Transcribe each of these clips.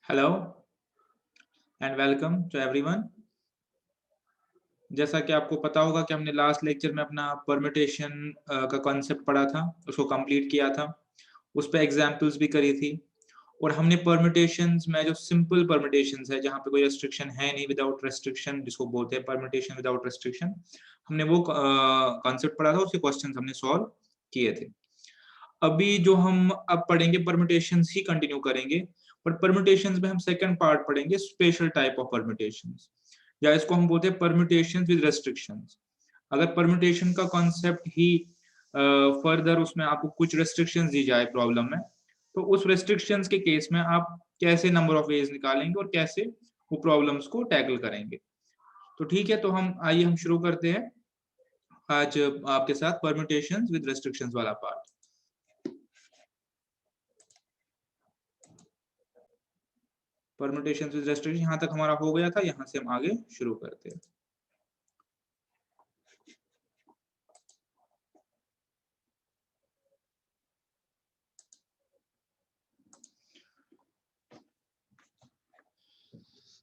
Hello and welcome to everyone. जैसा कि आपको पता होगा कि हमने लास्ट लेक्चर में अपना परम्यूटेशन का कॉन्सेप्ट पढ़ा था, उसको कंप्लीट किया था, उस पे एग्जांपल्स भी करी थी और हमने परम्यूटेशंस में जो सिंपल परम्यूटेशंस है जहाँ पे कोई रेस्ट्रिक्शन है नहीं, विदाउट रेस्ट्रिक्शन जिसको बोलते हैं परम्यूटेशन विदाउट रेस्ट्रिक्शन, हमने वो कॉन्सेप्ट पढ़ा था, उसके क्वेश्चंस हमने सॉल्व किए थे। अभी जो हम अब पढ़ेंगे परम्यूटेशंस ही कंटिन्यू करेंगे, पर परम्यूटेशंस में हम सेकंड पार्ट पढ़ेंगे, स्पेशल टाइप ऑफ परम्यूटेशंस, या इसको हम बोलते हैं परम्यूटेशंस विद रेस्ट्रिक्शंस। अगर परम्यूटेशन का कॉन्सेप्ट ही फर्दर उसमें आपको कुछ रेस्ट्रिक्शंस दी जाए प्रॉब्लम में, तो उस रेस्ट्रिक्शंस के केस में आप कैसे नंबर ऑफ वेज निकालेंगे और कैसे वो प्रॉब्लम्स को टैकल करेंगे। तो ठीक है, तो हम आइए हम शुरू करते हैं आज आपके साथ परम्यूटेशंस विद रेस्ट्रिक्शंस वाला पार्ट। परम्यूटेशन विद रेस्ट्रिक्शन यहाँ तक हमारा हो गया था, यहाँ से हम आगे शुरू करते हैं।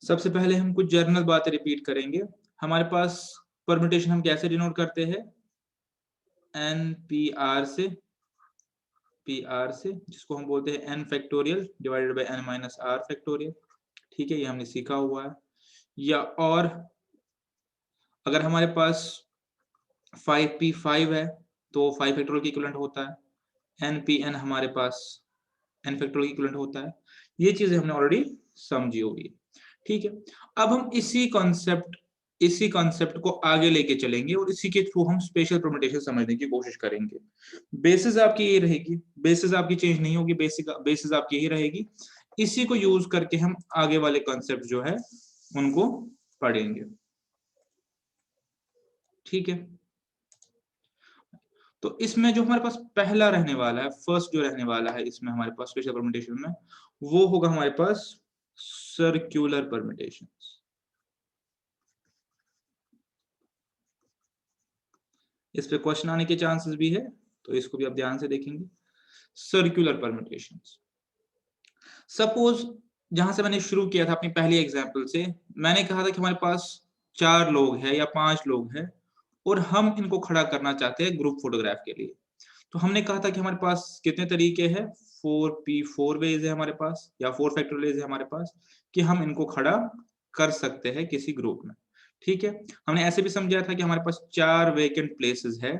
सबसे पहले हम कुछ जर्नल बातें रिपीट करेंगे। हमारे पास परम्यूटेशन हम कैसे डिनोट करते हैं? एन पी आर से, जिसको हम बोलते हैं n factorial divided by n minus r factorial. ठीक है, ये हमने सीखा हुआ है। या और अगर हमारे पास 5p5 है तो 5 फैक्टोरियल की इक्विवेलेंट होता है। npn हमारे पास n फैक्टोरियल की इक्विवेलेंट होता है। ये चीजें हमने ऑलरेडी समझी होगी। ठीक है, अब हम इसी कॉन्सेप्ट को आगे लेके चलेंगे और इसी के थ्रू हम स्पेशल परम्यूटेशन समझने की कोशिश करेंगे। बेसिस आपकी यही रहेगी, बेसिस आपकी चेंज नहीं होगी, बेसिस आपकी यही रहेगी। इसी को यूज करके हम आगे वाले कॉन्सेप्ट जो है उनको पढ़ेंगे। ठीक है, तो इसमें जो हमारे पास पहला रहने वाला है, फर्स्ट जो रहने वाला है इसमें हमारे पास स्पेशल परम्यूटेशन में, वो होगा हमारे पास सर्कुलर परम्यूटेशन। इस पे क्वेश्चन आने के चांसेस भी है, तो इसको भी आप ध्यान से देखेंगे। सर्कुलर परम्यूटेशंस, सपोज जहां से मैंने शुरू किया था अपनी पहली एग्जांपल से, मैंने कहा था कि हमारे पास 4 लोग हैं या 5 लोग हैं और हम इनको खड़ा करना चाहते हैं ग्रुप फोटोग्राफ के लिए। तो हमने कहा था कि हमारे पास कितने तरीके हैं, 4p4 वेज है हमारे पास, या 4 फैक्टोरियल है हमारे पास, कि हम इनको खड़ा कर सकते हैं किसी ग्रुप में। ठीक है, हमने ऐसे भी समझा था कि हमारे पास 4 वेकेंट प्लेसेस है,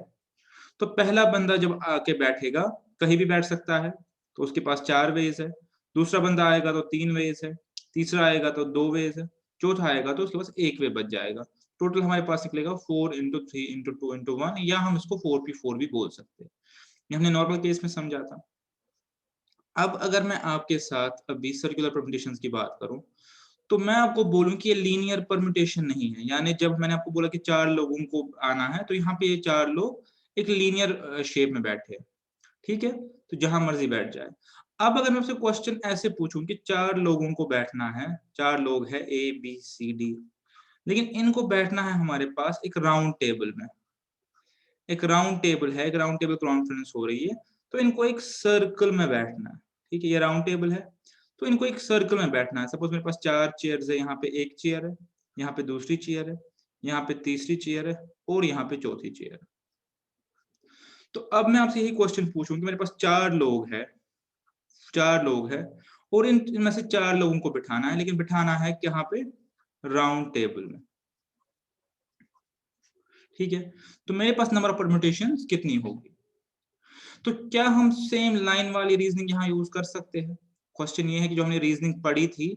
तो पहला बंदा जब आके बैठेगा, कहीं भी बैठ सकता है, तो उसके पास 4 वेज है। दूसरा बंदा आएगा तो 3 वेज है, तीसरा आएगा तो 2 वेज है, चौथा आएगा तो उसके पास 1 वे बच जाएगा। टोटल हमारे पास निकलेगा 4 × 3 × 2 × 1, या हम इसको 4p4 भी बोल सकते हैं। ये हमने नॉर्मल केस में समझा था। अब अगर मैं आपके साथ अभी सर्कुलर परम्यूटेशंस की बात करूं, तो मैं आपको बोलूं कि ये लीनियर परम्यूटेशन नहीं है। यानी जब मैंने आपको बोला कि 4 लोगों को आना है, तो यहाँ पे ये 4 लोग एक लीनियर शेप में बैठे हैं। ठीक है, तो जहां मर्जी बैठ जाए। अब अगर मैं आपसे क्वेश्चन ऐसे पूछूं कि 4 लोगों को बैठना है, 4 लोग है ए बी सी डी, लेकिन इनको बैठना है हमारे पास एक राउंड टेबल में। एक राउंड टेबल है, एक राउंड टेबल कॉन्फ्रेंस हो रही है, तो इनको एक सर्कल में बैठना है। ठीक है, ये राउंड टेबल है, तो इनको एक सर्कल में बैठना है। सपोज मेरे पास 4 चेयर्स है, यहाँ पे एक चेयर है, यहाँ पे दूसरी चेयर है, यहाँ पे तीसरी चेयर है और यहाँ पे चौथी चेयर है। तो अब मैं आपसे यही क्वेश्चन पूछूं कि मेरे पास 4 लोग है, 4 लोग है, और इनमें से 4 लोगों को बिठाना है, लेकिन बिठाना है यहाँ पे राउंड टेबल में। ठीक है, तो मेरे पास नंबर ऑफ परम्यूटेशंस कितनी होगी? तो क्या हम सेम लाइन वाली रीजनिंग यहाँ यूज कर सकते हैं? क्वेश्चन ये है कि जो हमने रीजनिंग पढ़ी थी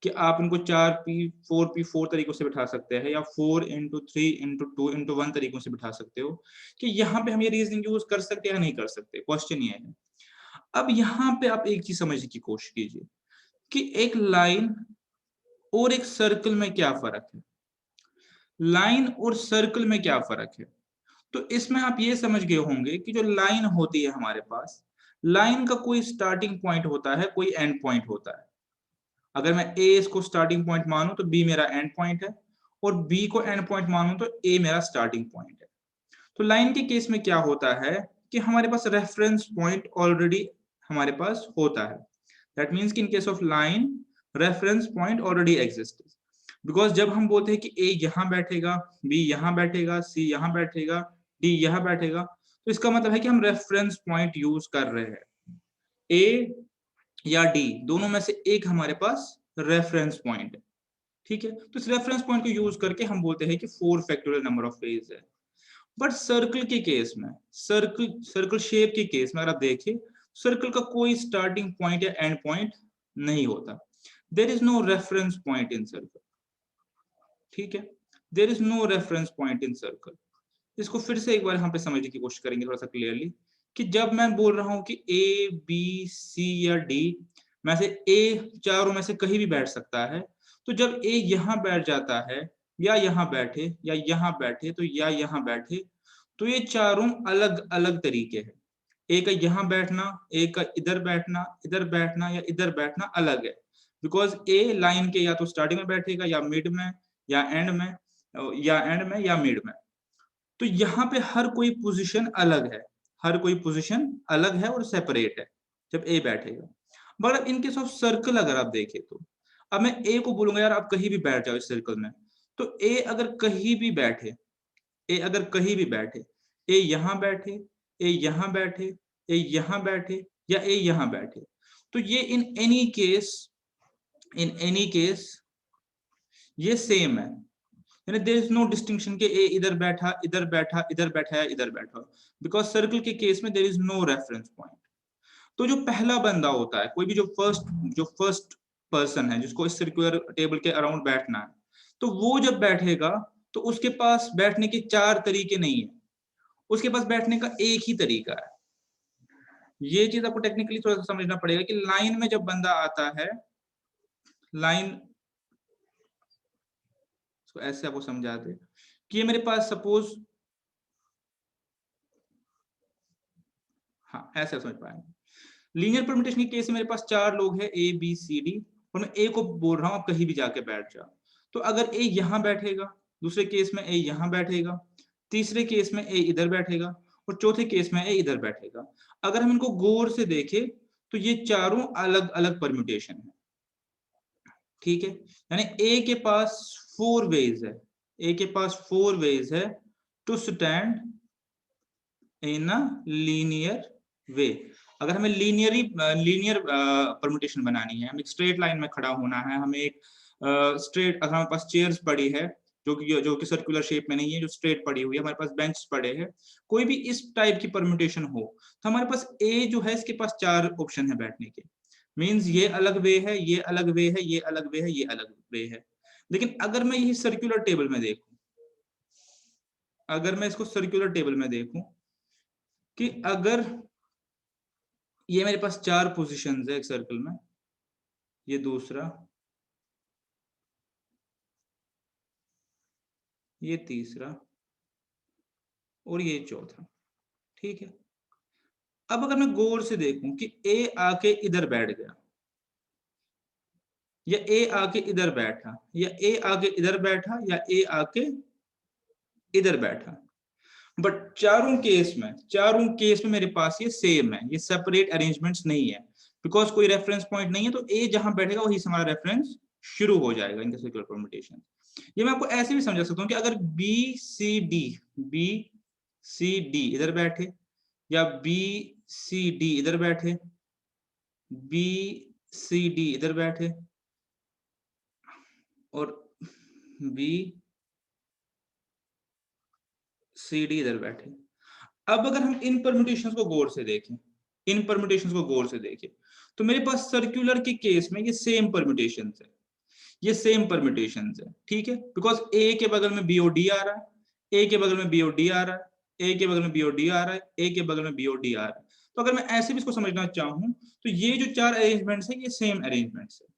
कि आप इनको 4p4 तरीकों से बिठा सकते हैं, या 4 × 3 × 2 × 1 तरीकों से बिठा सकते हो, कि यहाँ पे हम ये रीजनिंग यूज कर सकते हैं या नहीं कर सकते। क्वेश्चन ये है। अब यहाँ पे आप एक चीज समझने की कोशिश कीजिए कि एक लाइन और एक सर्कल में क्या फर्क है। लाइन और सर्कल में क्या फर्क है? तो इसमें आप ये समझ गए होंगे कि जो लाइन होती है हमारे पास, लाइन का कोई स्टार्टिंग पॉइंट होता है, कोई एंड पॉइंट होता है। अगर मैं ए इसको स्टार्टिंग पॉइंट मानूं तो बी मेरा एंड पॉइंट है, और बी को एंड पॉइंट मानूं तो ए मेरा स्टार्टिंग पॉइंट है। तो लाइन के केस में क्या होता है कि हमारे पास रेफरेंस पॉइंट ऑलरेडी हमारे पास होता है। दैट मीन्स कि in case of line, reference point already exist, because जब हम बोलते हैं कि ए यहाँ बैठेगा, बी यहाँ बैठेगा, सी यहाँ बैठेगा, डी यहाँ बैठेगा, तो इसका मतलब है कि हम रेफरेंस पॉइंट यूज कर रहे हैं। ए या डी दोनों में से एक हमारे पास रेफरेंस पॉइंट है, ठीक है। तो इस रेफरेंस पॉइंट को यूज करके हम बोलते हैं कि 4 फैक्टोरियल नंबर ऑफ वेज है। बट सर्कल के केस में, सर्कल शेप के केस में अगर आप देखिए, सर्कल का कोई स्टार्टिंग पॉइंट या एंड पॉइंट नहीं होता। There is no reference point in circle, ठीक है। There is no reference point in circle. इसको फिर से एक बार यहाँ पे समझने की कोशिश करेंगे थोड़ा सा क्लियरली, कि जब मैं बोल रहा हूँ कि ए बी सी या डी में से ए चारों में से कहीं भी बैठ सकता है, तो जब ए यहाँ बैठ जाता है या यहाँ बैठे या यहाँ बैठे तो या यहाँ बैठे, तो ये चारों अलग अलग तरीके हैं। ए का यहाँ बैठना, ए का इधर बैठना, इधर बैठना या इधर बैठना अलग है, बिकॉज ए लाइन के या तो स्टार्टिंग में बैठेगा या मिड में या एंड में या मिड में। तो यहाँ पे हर कोई पोजीशन अलग है, हर कोई पोजीशन अलग है और सेपरेट है जब ए बैठेगा। But in case of circle अगर आप देखें, तो अब मैं ए को बोलूंगा यार आप कहीं भी बैठ जाओ इस सर्कल में, तो ए अगर कहीं भी बैठे, ए अगर कहीं भी बैठे, ए यहाँ बैठे, ए यहाँ बैठे, ए यहाँ बैठे या ए यहाँ बैठे, तो ये इन एनी केस ये सेम है। यानी देयर इज नो डिस्टिंक्शन के ए इधर बैठा, इधर बैठा, इधर बैठा या इधर बैठा, बिकॉज सर्कल के केस में there is no reference point. तो जो पहला बंदा होता है, कोई भी जो फर्स्ट पर्सन है जिसको इस सर्कुलर टेबल के अराउंड बैठना है, तो वो जब बैठेगा तो उसके पास बैठने के 4 तरीके नहीं है, उसके पास बैठने का एक ही तरीका है। ये चीज आपको टेक्निकली थोड़ा सा समझना पड़ेगा कि लाइन में जब बंदा आता है, लाइन तो ऐसे आपको समझा दे कि ये मेरे पास सपोज, हाँ ऐसे समझ पाएंगे। लीनियर परम्यूटेशन के केस में मेरे पास 4 लोग हैं ए बी सी डी, और मैं ए को बोल रहा हूं आप कहीं भी जाके बैठ जाओ। तो अगर ए यहाँ बैठेगा, दूसरे केस में ए यहाँ बैठेगा, तीसरे केस में ए इधर बैठेगा और चौथे केस में ए इधर बैठेगा। अगर हम इनको गौर से देखें तो ये चारों अलग अलग परम्यूटेशन है, ठीक है। यानी ए के पास 4 वेज है, ए के पास 4 वेज है to stand in a linear way. अगर हमें लीनियर परम्यूटेशन बनानी है, हमें एक स्ट्रेट लाइन में खड़ा होना है, हमें एक स्ट्रेट, अगर हमारे पास चेयर्स पड़ी है जो कि सर्कुलर शेप में नहीं है, जो स्ट्रेट पड़ी हुई है, हमारे पास बेंच पड़े हैं, कोई भी इस टाइप की परम्यूटेशन हो, तो हमारे पास ए जो है इसके पास 4 ऑप्शन है बैठने के। मींस ये अलग वे है, ये अलग वे है, ये अलग वे है, ये अलग वे है। लेकिन अगर मैं यही सर्कुलर टेबल में देखूं, अगर मैं इसको सर्कुलर टेबल में देखूं कि अगर ये मेरे पास 4 पोजीशंस है एक सर्कल में, ये दूसरा, ये तीसरा और ये चौथा, ठीक है। अब अगर मैं गौर से देखूं कि ए आके इधर बैठ गया या ए आके इधर बैठा या ए आके इधर बैठा या ए आके इधर बैठा, बट चारों केस में मेरे पास ये सेम है, ये सेपरेट अरेंजमेंट्स नहीं है, बिकॉज कोई रेफरेंस पॉइंट नहीं है। तो ए जहां बैठेगा वही से हमारा रेफरेंस शुरू हो जाएगा इनका सर्कुलर परम्यूटेशन। ये मैं आपको ऐसे भी समझा सकता हूँ कि अगर बी सी डी इधर बैठे या बी सी डी इधर बैठे, बी सी डी इधर बैठे और बी सी डी इधर बैठे। अब अगर हम इन परम्यूटेशंस को गौर से देखें, इन परम्यूटेशंस को गौर से देखें, तो मेरे पास सर्कुलर के केस में ये सेम परम्यूटेशंस है, ये सेम परम्यूटेशंस है, ठीक है। बिकॉज ए के बगल में बी और डी आ रहा है, ए के बगल में बी और डी आ रहा है, ए के बगल में बी और डी आ रहा है, ए के बगल में बी और डी आ रहा है। तो अगर मैं ऐसे भी इसको समझना चाहूं तो ये जो 4 अरेंजमेंट्स है ये सेम अरेंजमेंट्स है।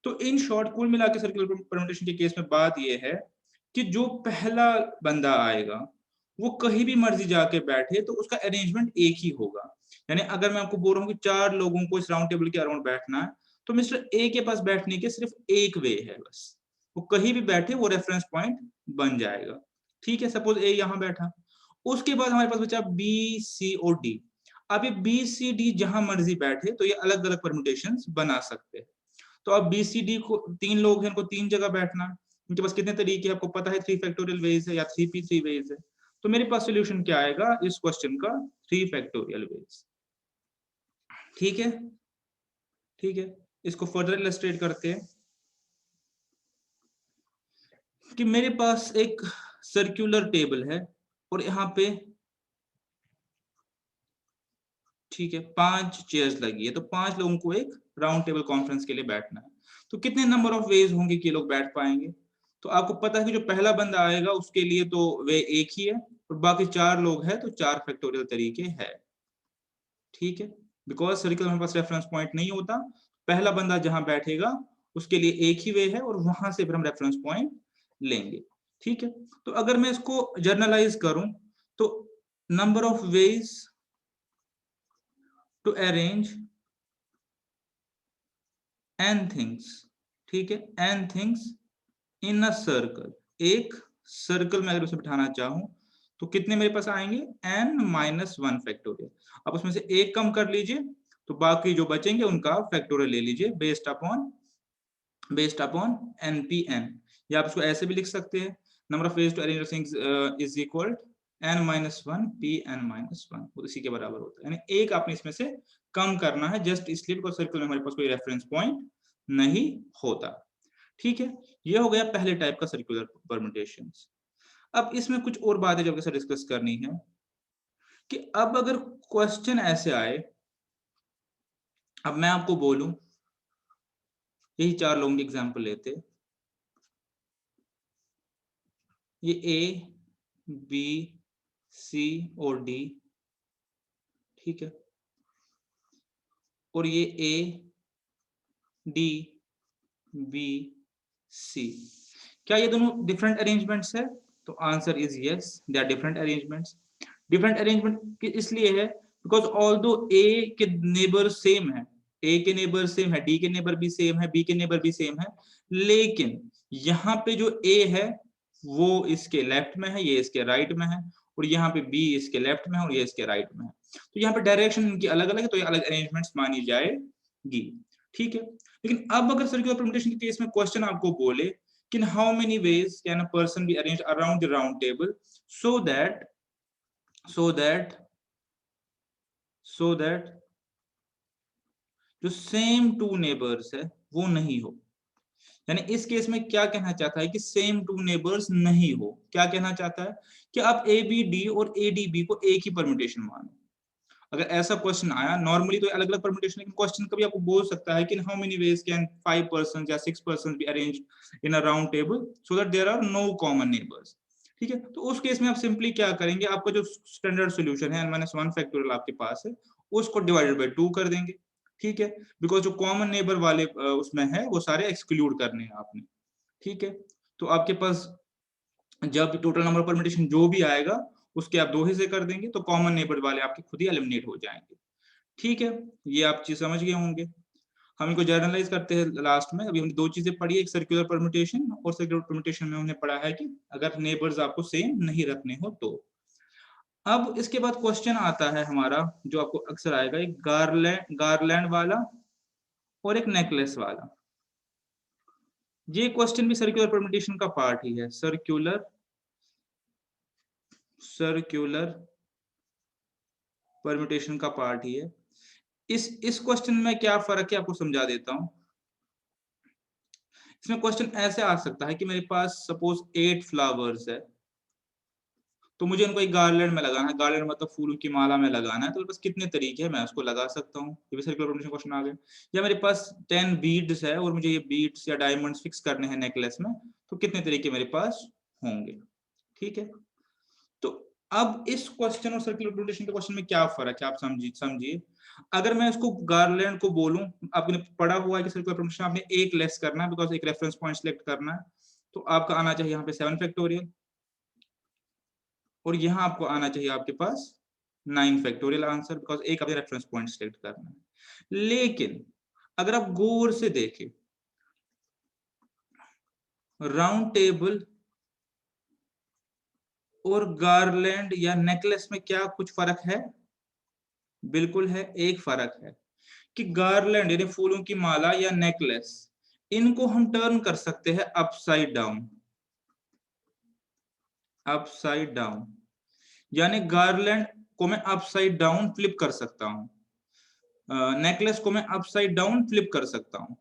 तो इन शॉर्ट कुल मिला के सर्कुलर परम्यूटेशन के केस में बात ये है कि जो पहला बंदा आएगा वो कहीं भी मर्जी जाके बैठे तो उसका अरेंजमेंट एक ही होगा। यानी अगर मैं आपको बोल रहा हूँ कि 4 लोगों को इस राउंड टेबल के अराउंड बैठना है, तो मिस्टर ए के पास बैठने के सिर्फ एक वे है, बस वो कहीं भी बैठे वो रेफरेंस पॉइंट बन जाएगा, ठीक है। सपोज ए यहाँ बैठा, उसके बाद हमारे पास बचा बी सी और डी। अब ये बी सी डी जहां मर्जी बैठे तो ये अलग अलग परम्यूटेशंस बना सकते हैं। तो अब बी सी डी को 3 लोग हैं, इनको 3 जगह बैठना, इनके पास कितने तरीके आपको पता है, 3 फैक्टोरियल वेज है या 3p3 वेज है। तो मेरे पास सोल्यूशन क्या आएगा इस क्वेश्चन का, 3 फैक्टोरियल वेज। ठीक है, ठीक है, इसको फर्दर इलस्ट्रेट करते हैं कि मेरे पास एक सर्कुलर टेबल है और यहाँ पे ठीक है 5 चेयर्स लगी है, तो 5 लोगों को एक राउंड टेबल कॉन्फ्रेंस के लिए बैठना है। तो कितने नंबर ऑफ वेज होंगे कि लोग बैठ पाएंगे? तो आपको पता है कि जो पहला बंदा आएगा उसके लिए तो वे एक ही है, और बाकी 4 लोग हैं तो 4 फैक्टोरियल तरीके है। ठीक है, बिकॉज सर्कल में हमारे पास रेफरेंस पॉइंट नहीं होता, पहला बंदा जहां बैठेगा उसके लिए एक ही वे है और वहां से फिर हम रेफरेंस पॉइंट लेंगे। ठीक है, तो अगर मैं इसको जर्नलाइज करूं तो number of ways to arrange n things, ठीक है, n things in a circle, एक सर्कल में अगर उसे बिठाना चाहूं तो कितने मेरे पास आएंगे, n-1 फैक्टोरियल। अब उसमें से एक कम कर लीजिए तो बाकी जो बचेंगे उनका फैक्टोरियल ले लीजिए बेस्ड अपॉन npn, या आप इसको ऐसे भी लिख सकते हैं, number of ways to arrange things is equal n-1 pn-1, वो इसी के बराबर होता है, यानी एक आपने इसमें से कम करना है, जस्ट इसलिए बिकॉज सर्कल में हमारे पास कोई रेफरेंस पॉइंट नहीं होता। ठीक है, ये हो गया पहले टाइप का सर्कुलर परम्यूटेशंस। अब इसमें कुछ और बातें जो आपके साथ डिस्कस करनी है कि अब अगर क्वेश्चन ऐसे आए, अब मैं आपको बोलूं, यही 4 लोगों की एग्जांपल लेते, ये ए बी सी और डी, ठीक है, और ये ए डी बी सी, क्या ये दोनों डिफरेंट अरेंजमेंट्स है? तो answer is yes, they are different arrangements. Different arrangement इसलिए है बिकॉज ऑल्दो ए के नेबर सेम है, ए के नेबर सेम है, डी के नेबर भी सेम है, बी के नेबर भी सेम है, लेकिन यहाँ पे जो ए है वो इसके लेफ्ट में है, ये इसके राइट में है, और यहाँ पे बी इसके लेफ्ट में है और ये इसके राइट में है, तो यहाँ पे डायरेक्शन इनकी अलग अलग है, तो ये अलग अरेंजमेंट्स मानी जाएगी। ठीक है, लेकिन अब अगर सर्कुलर परम्यूटेशन के केस में क्वेश्चन आपको बोले कि how many ways can a person be arranged around the round table so that जो सेम 2 नेबर्स है वो नहीं हो, यानी इस केस में क्या कहना चाहता है कि सेम 2 नेबर्स नहीं हो, क्या कहना चाहता है कि आप ए बी डी और ए डी बी को एक ही परम्यूटेशन मानो। अगर ऐसा क्वेश्चन आया, नॉर्मली तो अलग अलग परम्यूटेशन, लेकिन क्वेश्चन कभी आपको बोल सकता है कि how many ways can 5 persons या 6 persons be arranged in a round table so that there are no common neighbours. ठीक है, तो उस केस में आप सिंपली क्या करेंगे, आपका जो स्टैंडर्ड सॉल्यूशन है n-1 फैक्टोरियल आपके पास है, उसको डिवाइडेड बाय 2 कर देंगे। ठीक है, बिकॉज जो कॉमन नेबर वाले उसमें है वो सारे एक्सक्लूड करने हैं आपने। ठीक है, तो आपके पास जब टोटल नंबर परम्यूटेशन जो भी आएगा उसके आप 2 हिस्से कर देंगे, तो कॉमन नेबर वाले आपके खुद ही एलिमिनेट हो जाएंगे। ठीक है, ये आप चीज समझ गए होंगे। हम इनको जर्नलाइज करते हैं लास्ट में। अभी हमने 2 चीजें पढ़ी, एक सर्कुलर परम्यूटेशन, और सर्कुलर परम्यूटेशन में हमने पढ़ा है कि अगर नेबर्स आपको सेम नहीं रखने हो तो। अब इसके बाद क्वेश्चन आता है हमारा जो आपको अक्सर आएगा, एक गार्लैंड वाला और एक नेकलेस वाला। ये क्वेश्चन भी सर्कुलर परम्यूटेशन का पार्ट ही है, सर्कुलर परम्यूटेशन का पार्ट ही है। इस क्वेश्चन में क्या फर्क है आपको समझा देता हूं। इसमें क्वेश्चन ऐसे आ सकता है कि मेरे पास सपोज 8 फ्लावर्स है, तो मुझे उनको एक गार्लैंड में लगाना है, गार्लैंड मतलब फूलों की माला में लगाना है, तो मेरे पास कितने तरीके हैं मैं उसको लगा सकता हूँ, ये भी सर्कुलर परम्यूटेशन क्वेश्चन आ गया। या मेरे पास 10 बीड्स है और मुझे ये बीड्स या डायमंड्स फिक्स करने हैं नेकलेस में, तो कितने तरीके मेरे पास होंगे। ठीक है, तो अब इस क्वेश्चन और सर्कुलर परम्यूटेशन के क्वेश्चन में क्या फर्क है आप समझिए। अगर मैं इसको गार्लैंड को बोलूं, आपने पढ़ा हुआ है कि सर्कुलर परम्यूटेशन आपने एक लेस करना है बिकॉज एक रेफरेंस पॉइंट सिलेक्ट करना है, तो आपका आना चाहिए यहाँ पे 7 फैक्टोरियल, और यहाँ आपको आना चाहिए आपके पास 9 फैक्टोरियल आंसर, बिकॉज एक आपने रेफरेंस पॉइंट सिलेक्ट करना है। लेकिन अगर आप गौर से देखें, राउंड टेबल और गार्लैंड या नेकलेस में क्या कुछ फर्क है? बिल्कुल है, एक फर्क है कि गार्लैंड यानी फूलों की माला या नेकलेस, इनको हम टर्न कर सकते हैं अपसाइड डाउन, अपसाइड डाउन, यानी गार्लैंड को मैं अपसाइड डाउन फ्लिप कर सकता हूं, नेकलेस को मैं अपसाइड डाउन फ्लिप कर सकता हूं,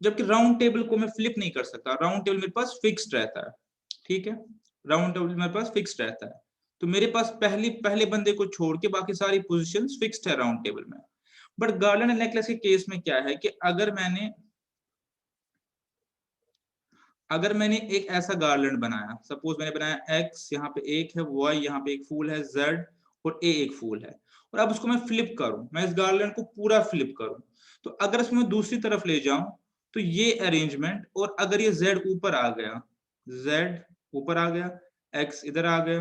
जबकि राउंड टेबल को मैं फ्लिप नहीं कर सकता। राउंड टेबल मेरे पास फिक्स्ड रहता है, ठीक है, राउंड टेबल मेरे पास फिक्स्ड रहता है, तो मेरे पास पहले बंदे को छोड़ के बाकी सारी पोजीशंस फिक्स्ड है राउंड टेबल में। बट गार्लैंड एंड नेकलेस के केस में क्या है कि अगर मैंने एक ऐसा गार्लैंड बनाया, सपोज मैंने बनाया x, यहाँ पे एक है, y यहाँ पे एक फूल है, z और a एक फूल है, और अब उसको मैं फ्लिप करूं, मैं इस गार्लैंड को पूरा फ्लिप करूं, तो अगर इसमें दूसरी तरफ ले जाऊं तो ये अरेंजमेंट, और अगर ये z ऊपर आ गया, z ऊपर आ गया, x इधर आ गया,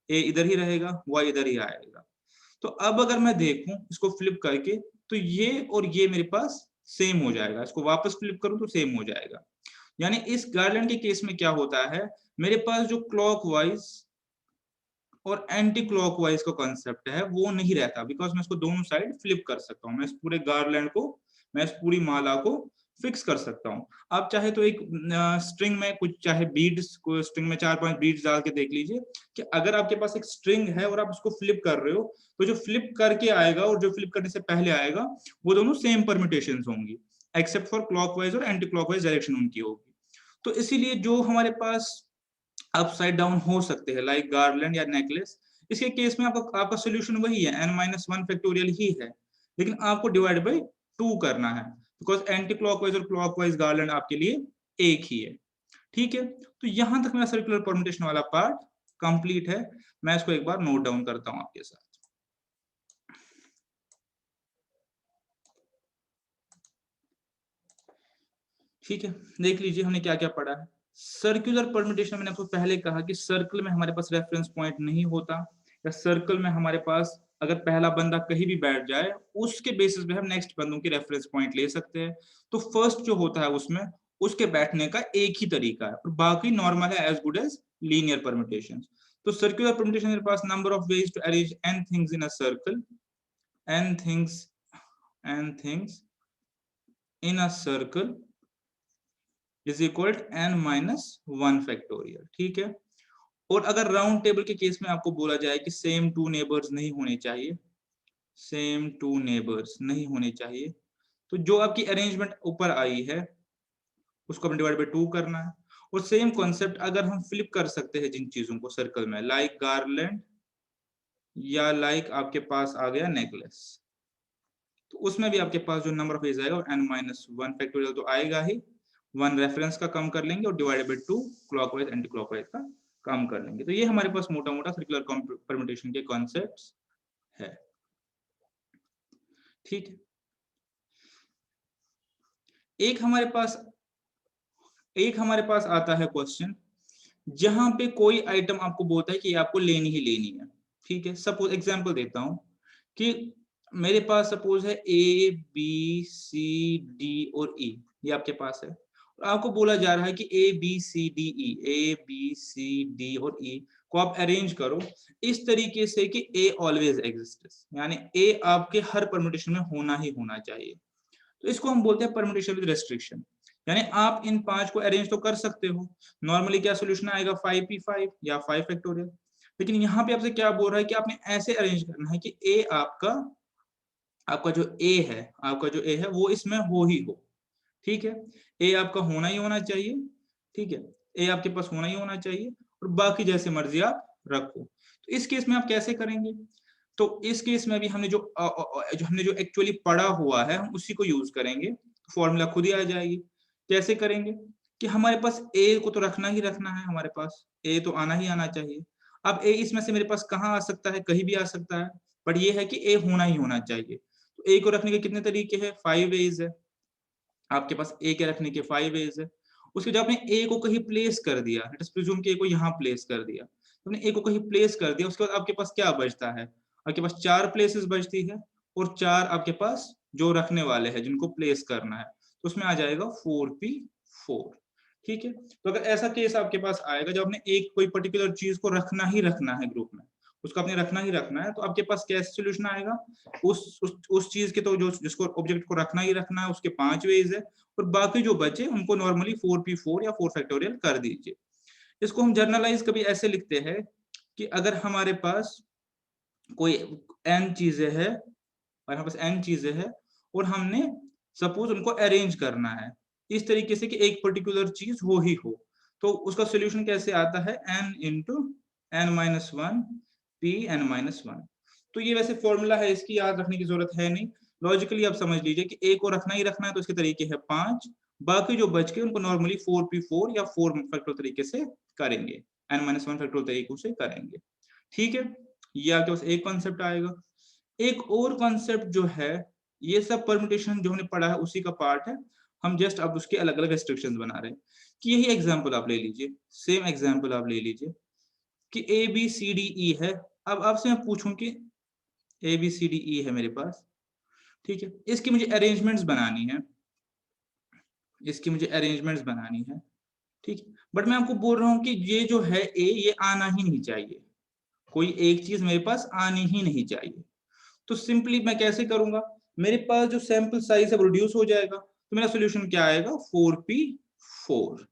a इधर ही रहेगा, y इधर ही आएगा, तो अब अगर मैं देखूं इसको फ्लिप करके तो ये और ये मेरे पास सेम हो जाएगा, इसको वापस फ्लिप करूं तो सेम हो जाएगा। यानी इस गार्लैंड के केस में क्या होता है, मेरे पास जो क्लॉकवाइज और एंटी क्लॉकवाइज का कॉन्सेप्ट है वो नहीं रहता, बिकॉज मैं इसको दोनों साइड फ्लिप कर सकता हूं, मैं इस पूरे गार्लैंड को, मैं इस पूरी माला को फिक्स कर सकता हूं। आप चाहे तो एक स्ट्रिंग में कुछ, चाहे बीड्स को, स्ट्रिंग में 4-5 बीड्स डाल के देख लीजिए कि अगर आपके पास एक स्ट्रिंग है और आप उसको फ्लिप कर रहे हो, तो जो फ्लिप करके आएगा और जो फ्लिप करने से पहले आएगा वो दोनों सेम परम्यूटेशंस होंगी, एक्सेप्ट फॉर क्लॉकवाइज और एंटी क्लॉकवाइज डायरेक्शन उनकी होगी। तो इसीलिए जो हमारे पास अपसाइड डाउन हो सकते हैं लाइक गार्लैंड या नेकलेस, इसके केस में आपका सोल्यूशन वही है, n-1 फैक्टोरियल ही है, लेकिन आपको डिवाइड बाय 2 करना है, बिकॉज एंटी क्लॉकवाइज और क्लॉकवाइज गार्लैंड आपके लिए एक ही है, ठीक है। तो यहां तक मेरा सर्कुलर परम्यूटेशन वाला पार्ट कंप्लीट है। मैं इसको एक बार नोट डाउन करता हूं आपके साथ। ठीक है, देख लीजिए हमने क्या क्या पढ़ा है। सर्कुलर परम्यूटेशन, मैंने आपको पहले कहा कि सर्कल में हमारे पास रेफरेंस पॉइंट नहीं होता, या सर्कल में हमारे पास अगर पहला बंदा कहीं भी बैठ जाए उसके बेसिस पे हम नेक्स्ट बंदों की रेफरेंस पॉइंट ले सकते हैं। तो फर्स्ट जो होता है उसमें उसके बैठने का एक ही तरीका है, और बाकी नॉर्मल है, as good as linear permutation. तो सर्कुलर परम्यूटेशन मेरे पास number of ways to arrange n things in a circle, n things in a circle is equal n-1 factorial, ठीक है। और अगर राउंड टेबल के केस में आपको बोला जाए कि सेम टू नेबर्स नहीं होने चाहिए, सेम टू नेबर्स नहीं होने चाहिए, तो जो आपकी अरेंजमेंट ऊपर आई है उसको हमें डिवाइड बाय 2 करना है। और सेम कॉन्सेप्ट अगर हम फ्लिप कर सकते हैं जिन चीजों को सर्कल में, लाइक गार्लैंड या लाइक आपके पास आ गया नेकलेस, तो उसमें भी आपके पास जो नंबर ऑफ वेज आएगा वो n-1 फैक्टोरियल तो आएगा ही, 1 रेफरेंस का कम कर लेंगे और divided by 2 clockwise anti clockwise का कम कर लेंगे। तो ये हमारे पास मोटा मोटा सर्कुलर परम्यूटेशन के कॉन्सेप्ट्स है, ठीक है। एक हमारे पास आता है क्वेश्चन जहां पे कोई आइटम आपको बोलता है कि आपको लेनी ही लेनी है, ठीक है। सपोज एग्जांपल देता हूं कि मेरे पास सपोज है ए बी सी डी और ई, ये आपके पास है, और आपको बोला जा रहा है कि A B C D E, A B C D और ई को आप अरेंज करो इस तरीके से कि ए ऑलवेज एग्जिस्ट, यानी ए आपके हर परम्यूटेशन में होना ही होना चाहिए। तो इसको हम बोलते हैं परम्यूटेशन विद रेस्ट्रिक्शन, यानी आप इन 5 को अरेंज तो कर सकते हो, नॉर्मली क्या सोल्यूशन आएगा 5p5 या 5 फैक्टोरियल, लेकिन यहाँ पे आपसे क्या बोल रहा है कि आपने ऐसे अरेंज करना है कि ए आपका जो ए है वो इसमें हो ही हो, ठीक है। ए आपका होना ही होना चाहिए, ठीक है, ए आपके पास होना ही होना चाहिए, और बाकी जैसे मर्जी आप रखो। तो इस केस में आप कैसे करेंगे, तो इस केस में भी हमने जो एक्चुअली पढ़ा हुआ है हम उसी को यूज करेंगे, फॉर्मूला खुद ही आ जाएगी। कैसे करेंगे कि हमारे पास ए को तो रखना ही रखना है, हमारे पास ए तो आना ही आना चाहिए। अब ए इसमें से मेरे पास कहाँ आ सकता है, कहीं भी आ सकता है, बट ये है कि ए होना ही होना चाहिए। तो ए को रखने के कितने तरीके हैं, 5 वेज है, आपके पास ए के रखने के 5 वेज है। उसके जब आपने ए को कहीं प्लेस कर दिया, लेट अस प्रिज्यूम कि ए को यहाँ प्लेस कर दिया, तो आपने ए को कहीं प्लेस कर दिया, उसके बाद आपके पास क्या बचता है, आपके पास 4 प्लेसेस बचती है, और 4 आपके पास जो रखने वाले हैं जिनको प्लेस करना है, तो उसमें आ जाएगा 4p4, ठीक है। तो अगर ऐसा केस आपके पास आएगा जब आपने एक कोई पर्टिकुलर चीज को रखना ही रखना है ग्रुप में, उसको आपने रखना ही रखना है। तो आपके पास कैसे सोल्यूशन आएगा, उस चीज के तो जो जिसको ऑब्जेक्ट को रखना ही रखना है उसके 5 वेज है, और बाकी जो बचे उनको नॉर्मली 4p4 या 4 फैक्टोरियल कर दीजिए। इसको हम जर्नलाइज कभी ऐसे लिखते हैं कि अगर हमारे पास कोई n चीजें है, और हमारे पास n चीजें है और हमने सपोज उनको अरेंज करना है इस तरीके से कि एक पर्टिकुलर चीज हो ही हो, तो उसका सोल्यूशन कैसे आता है, n into n-1 p n-1। तो ये वैसे फॉर्मूला है, इसकी याद रखने की जरूरत है नहीं, लॉजिकली आप समझ लीजिए कि a को रखना ही रखना है तो इसके तरीके है 5, बाकी जो बच के उनको नॉर्मली 4p4 या 4 फैक्टोरियल तरीके से करेंगे, n-1 फैक्टोरियल तरीकों से करेंगे। ठीक है, ये आपके पास एक कॉन्सेप्ट आएगा। एक और कॉन्सेप्ट जो है, ये सब परम्यूटेशन जो हमने पढ़ा है उसी का पार्ट है, हम जस्ट अब उसके अलग अलग रेस्ट्रिक्शंस बना रहे हैं। कि यही एग्जांपल आप ले लीजिए, सेम एग्जांपल आप ले लीजिए कि ए बी सी डी ई है। अब आपसे मैं पूछूं कि ए बी सी डी ई है मेरे पास, ठीक है, इसकी मुझे अरेंजमेंट्स बनानी है, इसकी मुझे अरेंजमेंट्स बनानी है, ठीक है, बट मैं आपको बोल रहा हूं कि ये जो है ए, ये आना ही नहीं चाहिए, कोई एक चीज मेरे पास आनी ही नहीं चाहिए। तो सिंपली मैं कैसे करूंगा, मेरे पास जो सैंपल साइज है वो रिड्यूस हो जाएगा, तो मेरा सोल्यूशन क्या आएगा, 4p4,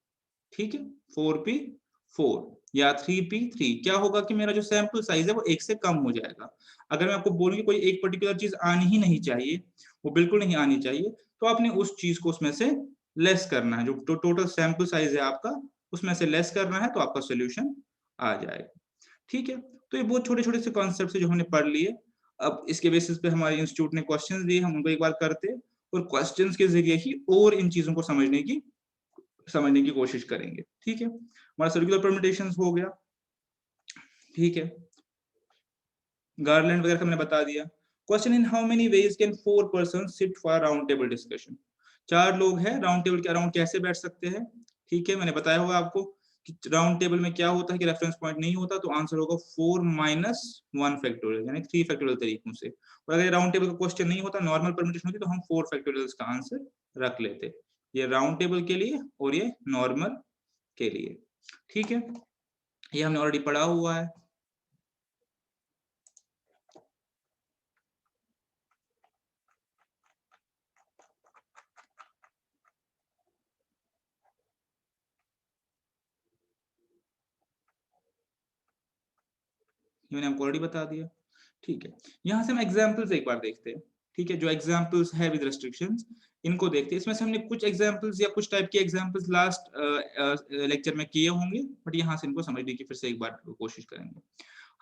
ठीक है, 4p4 या 3p3। क्या होगा कि मेरा जो सैंपल साइज है वो 1 से कम हो जाएगा। अगर मैं आपको बोलूं कि कोई एक पर्टिकुलर चीज आनी ही नहीं चाहिए, वो बिल्कुल नहीं आनी चाहिए, तो आपने उस चीज को उसमें से लेस करना है, जो टोटल सैंपल साइज है आपका उसमें से लेस करना है, तो आपका सोल्यूशन आ जाएगा। ठीक है, तो ये बहुत छोटे छोटे से कॉन्सेप्ट है जो हमने पढ़ लिए। अब इसके बेसिस पे हमारे इंस्टीट्यूट ने क्वेश्चंस दिए, हम उनको एक बार करते और क्वेश्चंस के जरिए ही और इन चीजों को समझने की कोशिश करेंगे। ठीक है, हमारा सर्कुलर परम्यूटेशंस हो गया, ठीक है, गार्लैंड वगैरह का मैंने बता दिया। Question, in how many ways can 4 person sit for round table discussion. 4 लोग हैं, राउंड टेबल के अराउंड कैसे बैठ सकते हैं। ठीक है, मैंने बताया होगा आपको कि राउंड टेबल में क्या होता है कि रेफरेंस पॉइंट नहीं होता, तो आंसर होगा 4-1 फैक्टोरियल, यानी 3 फैक्टोरियल तरीकों से। और अगर राउंड टेबल का क्वेश्चन नहीं होता, नॉर्मल परम्यूटेशन होती, तो हम 4 फैक्टोरियल का आंसर रख लेते, ये राउंड टेबल के लिए और ये नॉर्मल के लिए। ठीक है, ये हमने ऑलरेडी पढ़ा हुआ है। मैंने आपको ऑलरेडी बता दिया। ठीक है, यहाँ से हम एग्जाम्पल्स एक बार देखते हैं। ठीक है, जो एग्जाम्पल्स है विद रेस्ट्रिक्शंस, इनको देखते हैं। इसमें से हमने कुछ एग्जाम्पल्स या कुछ टाइप के एग्जाम्पल्स लास्ट लेक्चर में किए होंगे, बट यहाँ से इनको समझने की फिर से एक बार कोशिश करेंगे।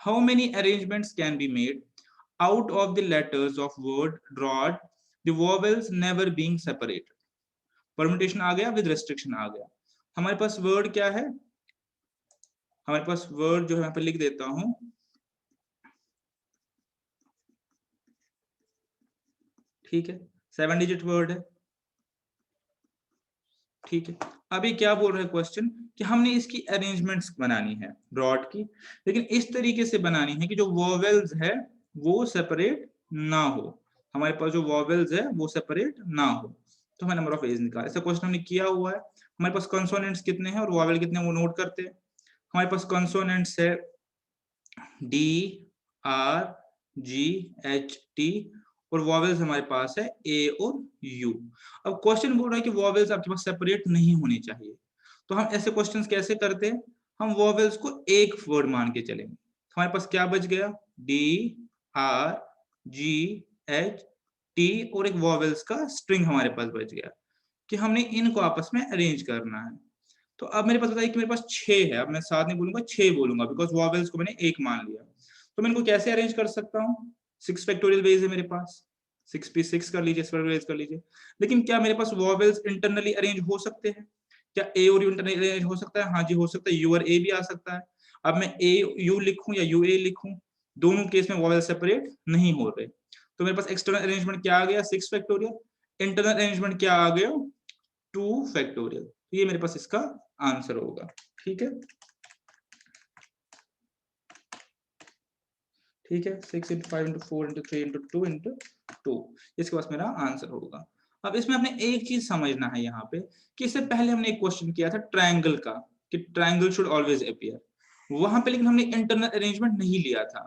How many arrangements can be made out of the letters of word draught the vowels never being separated. Permutation आ गया, विद रेस्ट्रिक्शन आ गया। हमारे पास वर्ड क्या है, हमारे पास वर्ड जो है यहाँ पे लिख देता हूं, ठीक है, 7 डिजिट वर्ड है। ठीक है, अभी क्या बोल रहा है क्वेश्चन कि हमने इसकी अरेंजमेंट्स बनानी है ब्रॉड की, लेकिन इस तरीके से बनानी है कि जो वोवेल्स है वो सेपरेट ना हो, हमारे पास जो वोवेल्स है वो सेपरेट ना हो। तो हमें नंबर ऑफ वेज निकाल, ऐसा क्वेश्चन हमने किया हुआ है। हमारे पास कंसोनेंट्स कितने हैं और वोवेल कितने, वो नोट करते हैं। हमारे पास कंसोनेंट्स है D, R, G, H, T, और वॉवेल्स हमारे पास है ए और यू। अब क्वेश्चन बोल रहा है कि वॉवेल्स आपके पास सेपरेट नहीं होनी चाहिए, तो हम ऐसे क्वेश्चंस कैसे करते हैं, हम वॉवेल्स को एक वर्ड मान के चलेंगे। हमारे पास क्या बच गया, D, R, G, H, T, और एक वॉवेल्स का स्ट्रिंग हमारे पास बच गया कि हमने इनको आपस में अरेंज करना है। तो अब मेरे पास बताइए कि मेरे पास 6 है, अब मैं 7 नहीं बोलूंगा 6 बोलूंगा, बिकॉज वॉवेल्स को मैंने एक मान लिया। तो मैं इनको कैसे अरेंज कर सकता हूँ, 6 फैक्टोरियल वेज है मेरे पास, 6p6 कर लीजिए, कर लीजिए। लेकिन क्या मेरे पास वॉवेल्स इंटरनली अरेंज हो सकते हैं, क्या ए और यू इंटरनली अरेंज हो सकता है, हाँ जी हो सकता है, यू और ए भी आ सकता है। अब मैं ए यू लिखूं या यू ए लिखूं, दोनों केस में वॉवेल सेपरेट नहीं हो रहे। तो मेरे पास एक्सटर्नल अरेंजमेंट क्या आ गया, 6 फैक्टोरियल, इंटरनल अरेंजमेंट क्या आ गया, 2 फैक्टोरियल। ये मेरे पास इसका आंसर होगा। ठीक है, ठीक है, 6 into 5 into 4 into 3 into 2 into 2, इसके पास मेरा आंसर होगा। अब इसमें आपने एक चीज समझना है यहाँ पे कि इससे पहले हमने एक क्वेश्चन किया था ट्रायंगल का, कि ट्रायंगल शुड ऑलवेज अपीयर। वहां पे लेकिन हमने इंटरनल अरेंजमेंट नहीं लिया था,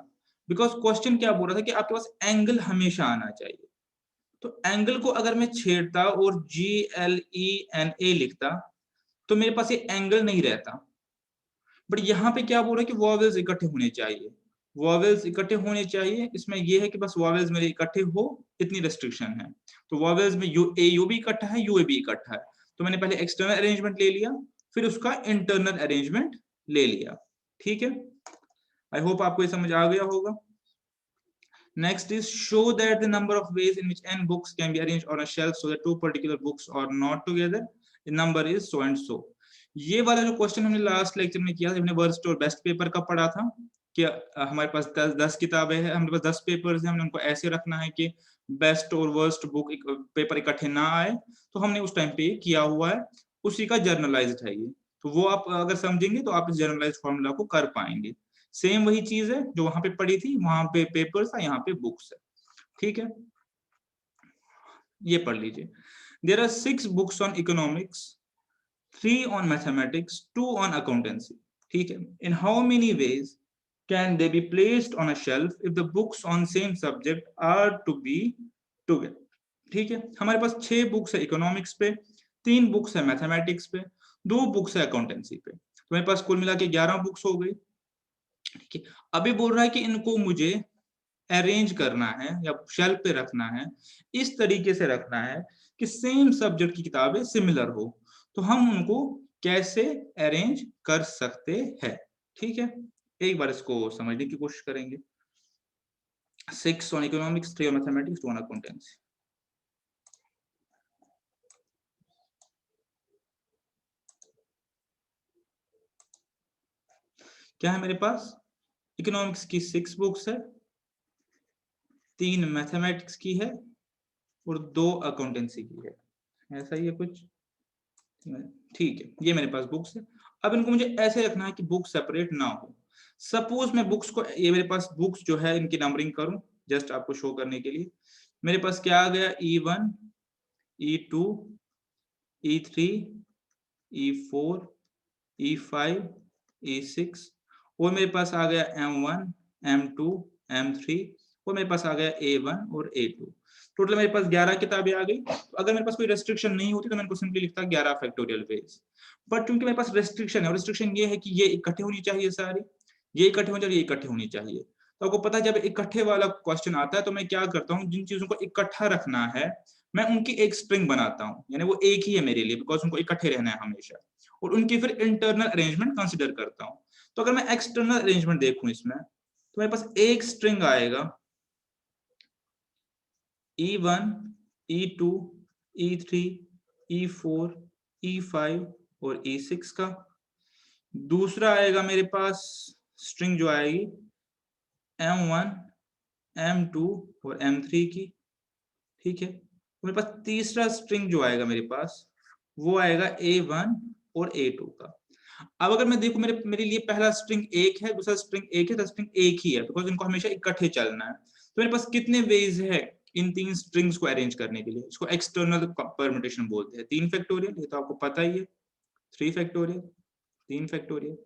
बिकॉज क्वेश्चन क्या बोल रहा था कि आपके पास एंगल हमेशा आना चाहिए। तो एंगल को अगर मैं छेड़ता और GLENA लिखता तो मेरे पास ये एंगल नहीं रहता। बट यहाँ पे क्या बोल रहा है कि वॉवेल्स इकट्ठे होने चाहिए, वॉवेल्स इकट्ठे होने चाहिए। इसमें ये है कि बस वॉवेल्स मेरे इकट्ठे हो, इतनी रेस्ट्रिक्शन है। तो वॉवेल्स में यू भी इकट्ठा है, यूए भी इकट्ठा है। तो मैंने पहले एक्सटर्नल अरेंजमेंट ले लिया, फिर उसका इंटरनल अरेंजमेंट ले लिया। ठीक है, आई होप आपको ये समझ आ गया होगा। Next is show that the number of ways in which n books can be arranged on a shelf so that two particular books are not together. The number is so and so. ये वाला जो question हमने last lecture में किया था, हमने worst और best paper का पढ़ा था कि हमारे पास 10 किताबें हैं, हमारे पास 10 पेपर्स हैं, हमने उनको ऐसे रखना है कि बेस्ट और वर्स्ट बुक पेपर इकट्ठे ना आए। तो हमने उस टाइम पे किया हुआ है, उसी का जर्नलाइज्ड है ये। तो वो आप अगर समझेंगे तो आप इस जर्नलाइज्ड फॉर्मूला को कर पाएंगे। सेम वही चीज है जो वहां पे पड़ी थी, वहां पे पेपर्स था, यहाँ पे बुक्स है। ठीक है, ये पढ़ लीजिए। There are 6 books on economics, 3 on mathematics, 2 on accountancy. ठीक है, in how many ways can they be placed on a shelf if the books on same subject are to be together? ठीक है, हमारे पास 6 बुक्स है economics पे, 3 books है mathematics पे, 2 books है अकाउंटेंसी पे। तो मेरे पास कुल मिला के 11 बुक्स हो गई। ठीक है, अभी बोल रहा है कि इनको मुझे अरेंज करना है या शेल्फ पे रखना है, इस तरीके से रखना है कि सेम सब्जेक्ट की किताबें सिमिलर हो। तो हम उनको कैसे अरेंज कर सकते हैं? ठीक है, एक बार इसको समझने की कोशिश करेंगे। 6 on economics, 3 on mathematics, 2 on accountancy. क्या है मेरे पास? इकोनॉमिक्स की 6 बुक्स है, 3 मैथमेटिक्स की है और 2 अकाउंटेंसी की है। ऐसा ही है कुछ? ठीक है, ये मेरे पास बुक्स है। अब इनको मुझे ऐसे रखना है कि बुक सेपरेट ना हो। सपोज मैं बुक्स को, ये मेरे पास बुक्स जो है इनकी नंबरिंग करूं जस्ट आपको शो करने के लिए। मेरे पास क्या आ गया? E1, E2, E3, E4, E5, E6 और मेरे पास आ गया M1, M2, M3 और मेरे पास आ गया A1 और A2। टोटल मेरे पास 11 किताबें आ गई। तो अगर मेरे पास कोई रेस्ट्रिक्शन नहीं होती तो मैं इनको सिंपली लिखता 11 फैक्टोरियल वेज। बट क्योंकि मेरे पास रेस्ट्रिक्शन है, और रेस्ट्रिक्शन ये है कि ये इकट्ठे होनी चाहिए सारी, ये इकट्ठे होनी चाहिए, ये इकट्ठे होनी चाहिए। तो आपको पता है जब इकट्ठे वाला क्वेश्चन आता है तो मैं क्या करता हूँ, जिन चीजों को इकट्ठा रखना है मैं उनकी एक स्ट्रिंग बनाता हूँ, यानी वो एक ही है मेरे लिए, बिकॉज उनको इकट्ठे रहना है हमेशा। और उनकी फिर इंटरनल अरेंजमेंट कंसिडर करता हूँ। तो अगर मैं एक्सटर्नल अरेंजमेंट देखूं इसमें, तो मेरे पास एक स्ट्रिंग आएगा E1, E2, E3, E4, E5 और E6 का। दूसरा आएगा मेरे पास स्ट्रिंग जो आएगी M1, M2 और M3 की। ठीक है, तो मेरे पास तीसरा स्ट्रिंग जो आएगा मेरे पास वो आएगा A1 और A2 का। अब अगर मैं देखूं मेरे लिए पहला स्ट्रिंग एक है, दूसरा स्ट्रिंग एक है, तो स्ट्रिंग एक ही है, बिकॉज इनको हमेशा इकट्ठे चलना है। तो मेरे पास कितने वेज है इन 3 स्ट्रिंग्स को अरेंज करने के लिए? इसको एक्सटर्नल परम्यूटेशन बोलते हैं। 3 फैक्टोरियल, ये तो आपको पता ही है, 3 फैक्टोरियल, 3 फैक्टोरियल।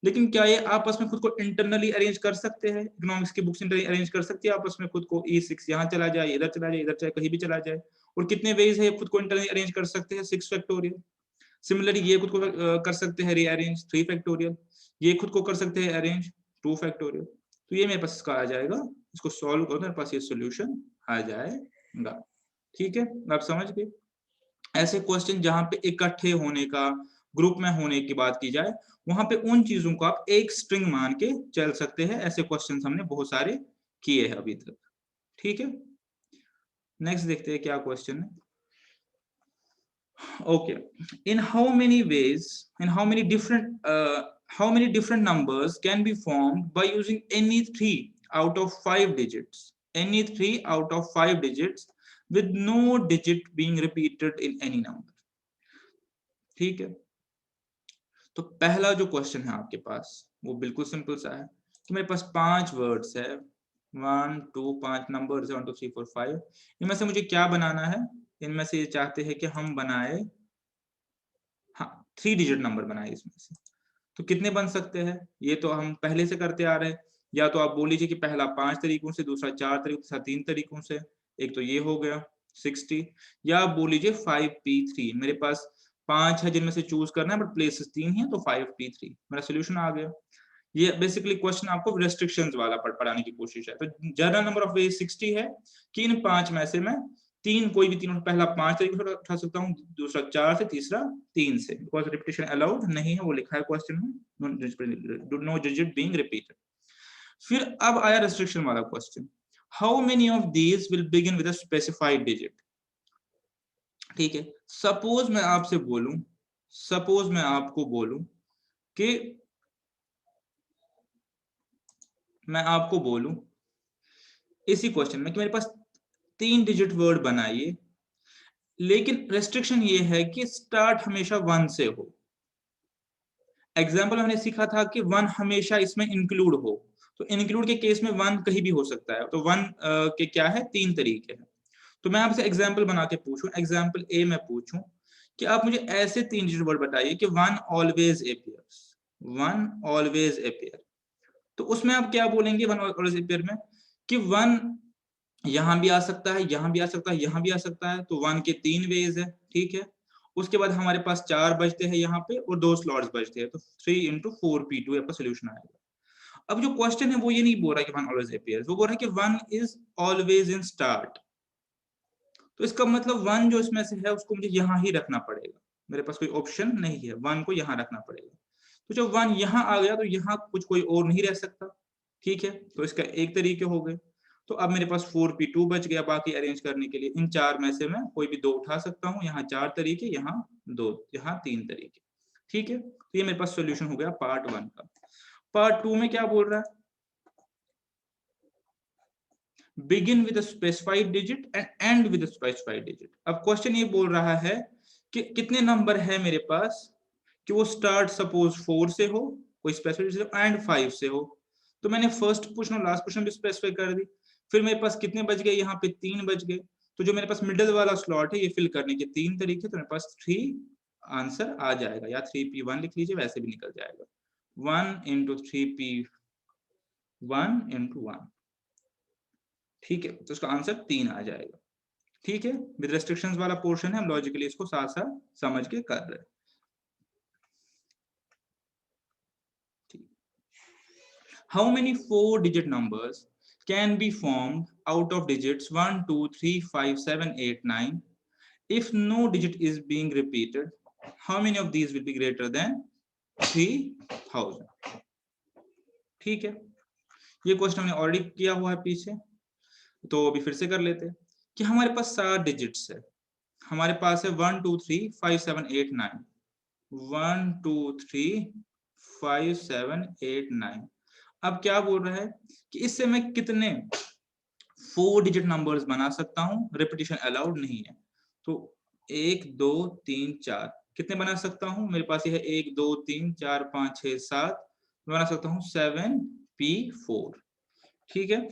लेकिन क्या ये आपस में खुद को इंटरनली अरेंज कर सकते हैं? इकोनॉमिक्स की बुक्स इंटरनली अरेंज कर सकती है आपस में खुद को? E6 यहाँ चला जाए, इधर चला जाए, इधर चाहे कहीं भी चला जाए। और कितने वेज है खुद को इंटरनली अरेंज कर सकते हैं? 6 फैक्टोरियल। सिमिलरली ये खुद को कर सकते हैं रीअरेंज, 3 फैक्टोरियल। ये खुद को कर सकते हैं अरेंज, 2 फैक्टोरियल। तो ये मेरे पास इसका आ जाएगा, इसको सॉल्व करो, मेरे पास ये सॉल्यूशन आ जाएगा। ठीक है, आप समझ गए? ऐसे क्वेश्चन जहां पे इकट्ठे होने का, ग्रुप में होने की बात की जाए, वहां पे उन चीजों को आप एक स्ट्रिंग मान के चल सकते हैं। ऐसे क्वेश्चन हमने बहुत सारे किए हैं अभी तक। ठीक है, नेक्स्ट देखते हैं क्या क्वेश्चन है। Okay, in how many ways, in how many different numbers can be formed by using any 3 out of 5 digits, any 3 out of 5 digits with no digit being repeated in any number? ठीक है, तो पहला जो question है आपके पास वो बिल्कुल simple सा है कि मेरे पास 5 वर्ड्स है, 1 2 5 नंबर्स है, 1 2 3 4 5। इनमें से मुझे क्या बनाना है? इनमें से ये चाहते हैं कि हम बनाए, हाँ 3 डिजिट नंबर बनाए इसमें से। तो कितने बन सकते हैं, ये तो हम पहले से करते आ रहे हैं। या तो आप बोल लीजिए कि पहला 5 तरीकों से, दूसरा 4 तरीकों से, 3 तरीकों से। एक तो ये हो गया 60, या आप बोल लीजिए 5p3। मेरे पास 5 है जिनमें से चूज करना है, बट प्लेसेस 3 है, तो 5p3 मेरा सोल्यूशन आ गया। ये बेसिकली क्वेश्चन आपको रेस्ट्रिक्शंस वाला पढ़ाने की कोशिश है। तो जनरल नंबर ऑफ वेज 60 है कि इन 5 में से मैं 3, कोई भी तीनों, पहला 5 तरीके से उठा सकता हूँ, दूसरा 4 से, तीसरा 3 से। बिकॉज रिपीटेशन अलाउड नहीं है, वो लिखा है क्वेश्चन में, नो डिजिट बीइंग रिपीटेड। फिर अब आया रेस्ट्रिक्शन वाला question, how many of these will begin with a specified digit. ठीक है, सपोज मैं आपसे बोलूं, सपोज मैं आपको बोलूं कि मैं आपको बोलूं इसी क्वेश्चन में कि मेरे पास 3 डिजिट वर्ड बनाइए, लेकिन रेस्ट्रिक्शन ये है कि स्टार्ट हमेशा 1 से हो। एग्जाम्पल हमने सीखा था कि 1 हमेशा इसमें इंक्लूड हो, तो इंक्लूड के केस में 1 कहीं भी हो सकता है। तो 1 के क्या है, 3 तरीके हैं। तो मैं आपसे एग्जाम्पल बना के पूछूं, एग्जाम्पल ए में पूछूं कि आप मुझे ऐसे 3 डिजिट वर्ड बताइए कि 1 ऑलवेज अपियर्स, 1 ऑलवेज अपियर। तो उसमें आप क्या बोलेंगे 1 ऑलवेज अपियर में, कि 1 यहां भी आ सकता है, यहां भी आ सकता है, यहां भी आ सकता है, तो 1 के 3 वेज है। ठीक है, उसके बाद हमारे पास 4 बचते हैं यहाँ पे और 2 स्लॉट्स बचते हैं, तो 3 into 4p2 आपका सोल्यूशन आएगा। अब जो क्वेश्चन है वो ये नहीं बोल रहा है कि 1 ऑलवेज अपीयर्स, वो बोल रहा है कि 1 इज ऑलवेज इन स्टार्ट। तो इसका मतलब 1 जो इसमें से है उसको मुझे यहाँ ही रखना पड़ेगा, मेरे पास कोई ऑप्शन नहीं है, 1 को यहाँ रखना पड़ेगा। तो जब 1 यहाँ आ गया तो यहाँ कुछ कोई और नहीं रह सकता। ठीक है, तो इसका एक तरीके हो गए। तो अब मेरे पास 4p2 बच गया बाकी अरेंज करने के लिए। इन 4 में से मैं कोई भी 2 उठा सकता हूँ, यहाँ 4 तरीके, यहाँ 2, यहाँ 3 तरीके। ठीक है, तो ये मेरे पास सोल्यूशन हो गया पार्ट 1 का। पार्ट 2 में क्या बोल रहा है, begin with specified digit and and with specified digit. अब क्वेश्चन ये बोल रहा है कि कितने नंबर है मेरे पास कि वो स्टार्ट सपोज 4 से हो, कोई स्पेसिफाइड एंड 5 से हो। तो मैंने फर्स्ट क्वेश्चन और लास्ट क्वेश्चन भी स्पेसिफाई कर दी। फिर मेरे पास कितने बच गए, यहाँ पे 3 बच गए। तो जो मेरे पास मिडिल वाला स्लॉट है ये फिल करने के 3 तरीके, तो मेरे पास 3 आंसर आ जाएगा, या 3p1 लिख लीजिए, वैसे भी निकल जाएगा। 1 into 3p1 into 1। ठीक है, तो इसका आंसर 3 आ जाएगा। ठीक है, विद रेस्ट्रिक्शंस वाला पोर्शन है, हम लॉजिकली इसको साथ साथ समझ के कर रहे हैं। How many 4 digit numbers can be formed out of digits 1 2 3 5 7 8 9 if no digit is being repeated, how many of these will be greater than 3000? ठीक है, ये क्वेश्चन हमने ऑलरेडी किया हुआ है पीछे, तो अभी फिर से कर लेते हैं कि हमारे पास 7 डिजिट्स है। हमारे पास है 1 2 3 5 7 8 9, 1 2 3 5 7 8 9। अब क्या बोल रहा है कि इससे मैं कितने 4 डिजिट नंबर्स बना सकता हूँ, रिपीटिशन अलाउड नहीं है। तो 1 2 3 4 कितने बना सकता हूँ, मेरे पास ये है 1 2 3 4 5 6 7, मैं बना सकता हूँ 7p4। ठीक है,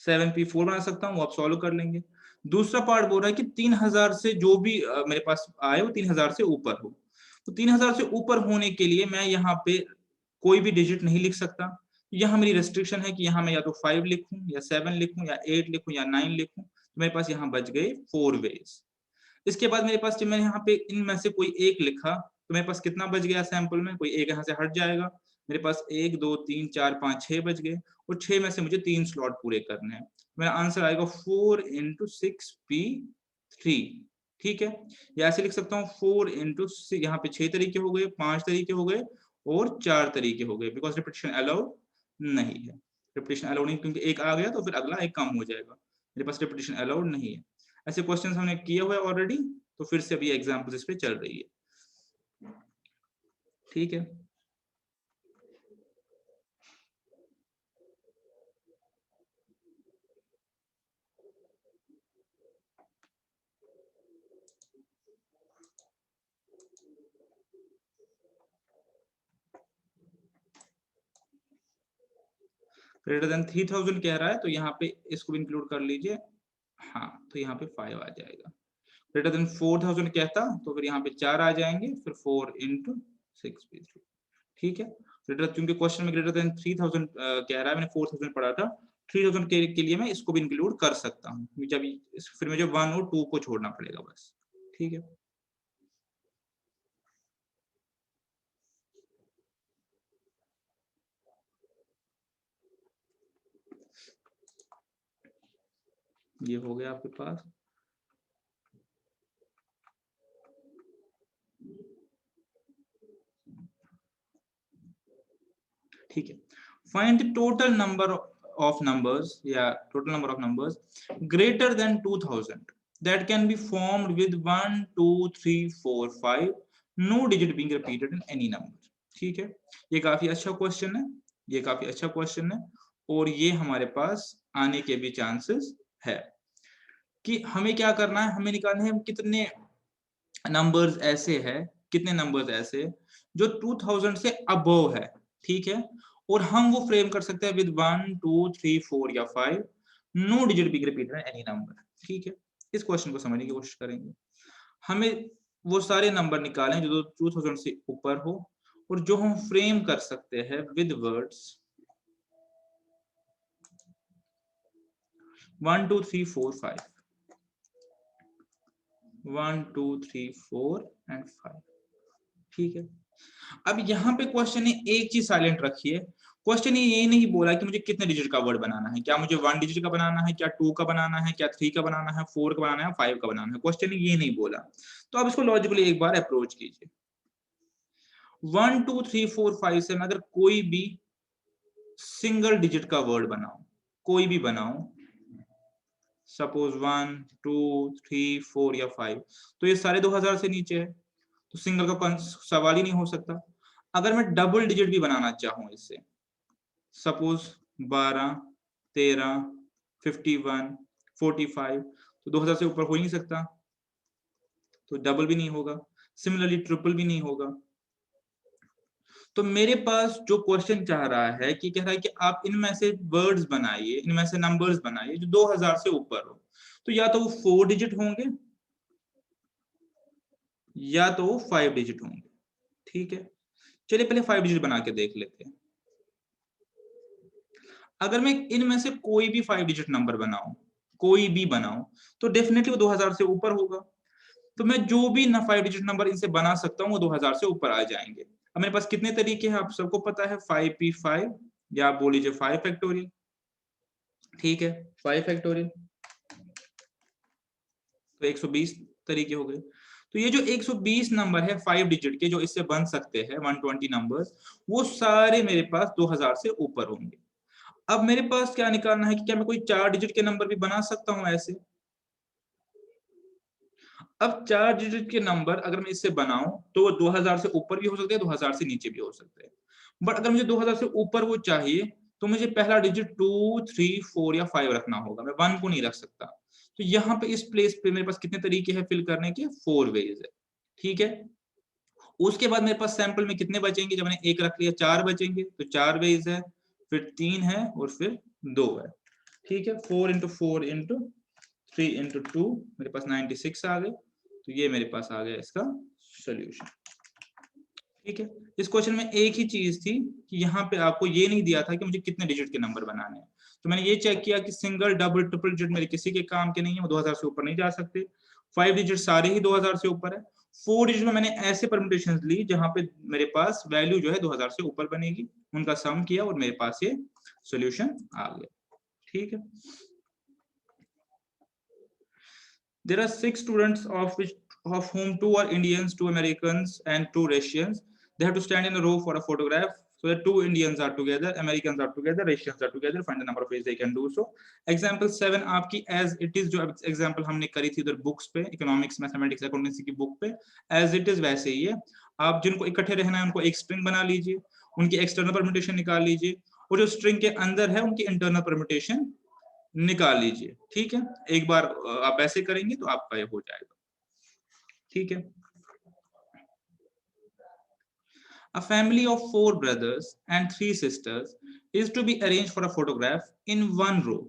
7p4 बना सकता हूँ, आप सॉल्व कर लेंगे। दूसरा पार्ट बोल रहा है कि 3000 से जो भी मेरे पास आए वो 3000 से ऊपर हो। तो 3000 से ऊपर होने के लिए मैं यहाँ पे कोई भी डिजिट नहीं लिख सकता। यहाँ मेरी रेस्ट्रिक्शन है कि यहाँ मैं या तो 5 लिखूं, या 7 लिखूं, या 8 लिखूं, या 9 लिखूं। तो मेरे पास यहाँ बच गए 4 वेज। इसके बाद मेरे पास जब मैंने यहाँ पे इनमें से कोई एक लिखा, तो मेरे पास कितना बच गया सैंपल में, कोई एक यहाँ से हट जाएगा। मेरे पास 1 2 3 4 5 6 बच गए, और 6 में से मुझे 3 स्लॉट पूरे करने हैं। मेरा आंसर आएगा 4 into 6p3। ठीक है, या ऐसे लिख सकता हूँ 4 into 6, यहाँ पे 6 तरीके हो गए, 5 तरीके हो गए, और 4 तरीके हो गए, बिकॉज रिपीटिशन अलाउड नहीं है। रिपीटिशन अलाउड नहीं, क्योंकि एक आ गया तो फिर अगला एक कम हो जाएगा। मेरे पास रिपीटिशन अलाउड नहीं है। ऐसे क्वेश्चंस हमने किए हुए ऑलरेडी, तो फिर से अभी एग्जांपल्स इस पे चल रही है। ठीक है, ग्रेटर देन 3000 कह रहा है, तो यहाँ पे इसको भी इंक्लूड कर लीजिए। हाँ, तो यहाँ पे 5 आ जाएगा। ग्रेटर देन 4000 कहता तो फिर यहाँ पे 4 आ जाएंगे, फिर 4 into 6B3, ठीक है। ग्रेटर, क्योंकि क्वेश्चन में ग्रेटर देन 3000 कह रहा है, मैंने 4000 पढ़ा था, 3000 के लिए मैं इसको भी इंक्लूड कर सकता हूँ, जब फिर मुझे 1 और 2 को छोड़ना पड़ेगा बस, ठीक है। ये हो गया आपके पास। ठीक है, find the total number of numbers या total number of numbers greater than 2000 that can be formed with 1 2 3 4 5 no digit being repeated in any number, ठीक है। ये काफी अच्छा क्वेश्चन है, ये काफी अच्छा क्वेश्चन है, और ये हमारे पास आने के भी चांसेस है। कि हमें क्या करना है, हमें निकालना है कितने नंबर्स ऐसे है, कितने नंबर्स ऐसे जो 2000 से अबव है, ठीक है, और हम वो फ्रेम कर सकते हैं विद 1 2 3 4 या 5 no digit be repeated any number, ठीक है। इस क्वेश्चन को समझने की कोशिश करेंगे। हमें वो सारे नंबर निकालें जो 2000 से ऊपर हो और जो हम फ्रेम कर सकते हैं विद वर्ड्स 1 2 3 4 5, 1 2 3 4 एंड 5, ठीक है। अब यहाँ पे क्वेश्चन ने एक चीज साइलेंट रखी है, क्वेश्चन ने ये नहीं बोला कि मुझे कितने डिजिट का वर्ड बनाना है, क्या मुझे 1 डिजिट का बनाना है, क्या 2 का बनाना है, क्या 3 का बनाना है, 4 का बनाना है, 5 का बनाना है, क्वेश्चन ने ये नहीं बोला। तो आप इसको लॉजिकली एक बार अप्रोच कीजिए। 1 2 3 4 5 से मैं अगर कोई भी सिंगल डिजिट का वर्ड बनाऊं, कोई भी बनाऊं, सपोज 1 2 3 4 या 5, तो ये सारे 2000 से नीचे है, तो सिंगल का सवाल ही नहीं हो सकता। अगर मैं डबल डिजिट भी बनाना चाहूं इससे, सपोज 12 13 51 45, तो 2000 से ऊपर हो ही नहीं सकता, तो डबल भी नहीं होगा, सिमिलरली ट्रिपल भी नहीं होगा। तो मेरे पास जो क्वेश्चन चाह रहा है कि कह रहा है कि आप इनमें से वर्ड्स बनाइए, इनमें से नंबर्स बनाइए जो 2000 से ऊपर हो, तो या तो वो 4 डिजिट होंगे या तो वो 5 डिजिट होंगे, ठीक है। चलिए पहले 5 डिजिट बना के देख लेते हैं। अगर मैं इनमें से कोई भी 5 डिजिट नंबर बनाऊं, कोई भी बनाऊं, तो डेफिनेटली वो 2000 से ऊपर होगा। तो मैं जो भी ना 5 डिजिट नंबर इनसे बना सकता हूं वो 2000 से ऊपर आ जाएंगे। अब मेरे पास कितने तरीके हैं आप सबको पता है, 5p5 या आप बोल लीजिए 5 फैक्टोरियल, ठीक है, 5 फैक्टोरियल, तो 120 तरीके हो गए। तो ये जो 120 नंबर है 5 डिजिट के जो इससे बन सकते हैं 120 नंबर्स, वो सारे मेरे पास 2000 से ऊपर होंगे। अब मेरे पास क्या निकालना है कि क्या मैं कोई 4 डिजिट के नंबर भी बना सकता हूं ऐसे। अब 4 डिजिट के नंबर अगर मैं इससे बनाऊं तो वो 2000 से ऊपर भी हो सकते हैं, 2000 से नीचे भी हो सकते हैं। बट अगर मुझे 2000 से ऊपर वो चाहिए तो मुझे पहला डिजिट 2 3 4 या 5 रखना होगा, मैं 1 को नहीं रख सकता। तो यहाँ पे इस प्लेस पे मेरे पास कितने तरीके हैं फिल करने के, 4 वेज है, ठीक है। उसके बाद मेरे पास सैंपल में कितने बचेंगे, जब मैंने एक रख लिया 4 बचेंगे, तो 4 वेज है, फिर 3 है और फिर 2 है, ठीक है। 4 इंटू 4 इंटू 3 इंटू 2 मेरे पास 96 आ गए। तो ये मेरे पास आ गया इसका सोल्यूशन, ठीक है। इस क्वेश्चन में एक ही चीज थी कि यहाँ पे आपको ये नहीं दिया था कि मुझे कितने डिजिट के नंबर बनाने हैं, तो मैंने ये चेक किया कि सिंगल डबल ट्रिपल डिजिट मेरे किसी के काम के नहीं है, वो 2000 से ऊपर नहीं जा सकते। 5 डिजिट सारे ही 2000 से ऊपर है। 4 डिजिट में मैंने ऐसे परम्यूटेशंस ली जहां पे मेरे पास वैल्यू जो है 2000 से ऊपर बनेगी, उनका सम किया और मेरे पास ये सोल्यूशन आ गया, ठीक है। There are 6 students of whom 2 are Indians, 2 Americans, and 2 Russians. They have to stand in a row for a photograph. So that 2 Indians are together, Americans are together, Russians are together. Find the number of ways they can do so. Example 7 आपकी as it is जो example हमने करी थी उधर books पे, economics, mathematics, accountancy की book पे, as it is वैसे ही है। आप जिनको इकट्ठे रहना है उनको एक string बना लीजिए, उनकी external permutation निकाल लीजिए, और जो string के अंदर है उनकी internal permutation निकाल लीजिए, ठीक है। एक बार आप ऐसे करेंगे तो आपका ये हो जाएगा, ठीक है। A family of 4 brothers and 3 sisters is to be arranged for a photograph in one row.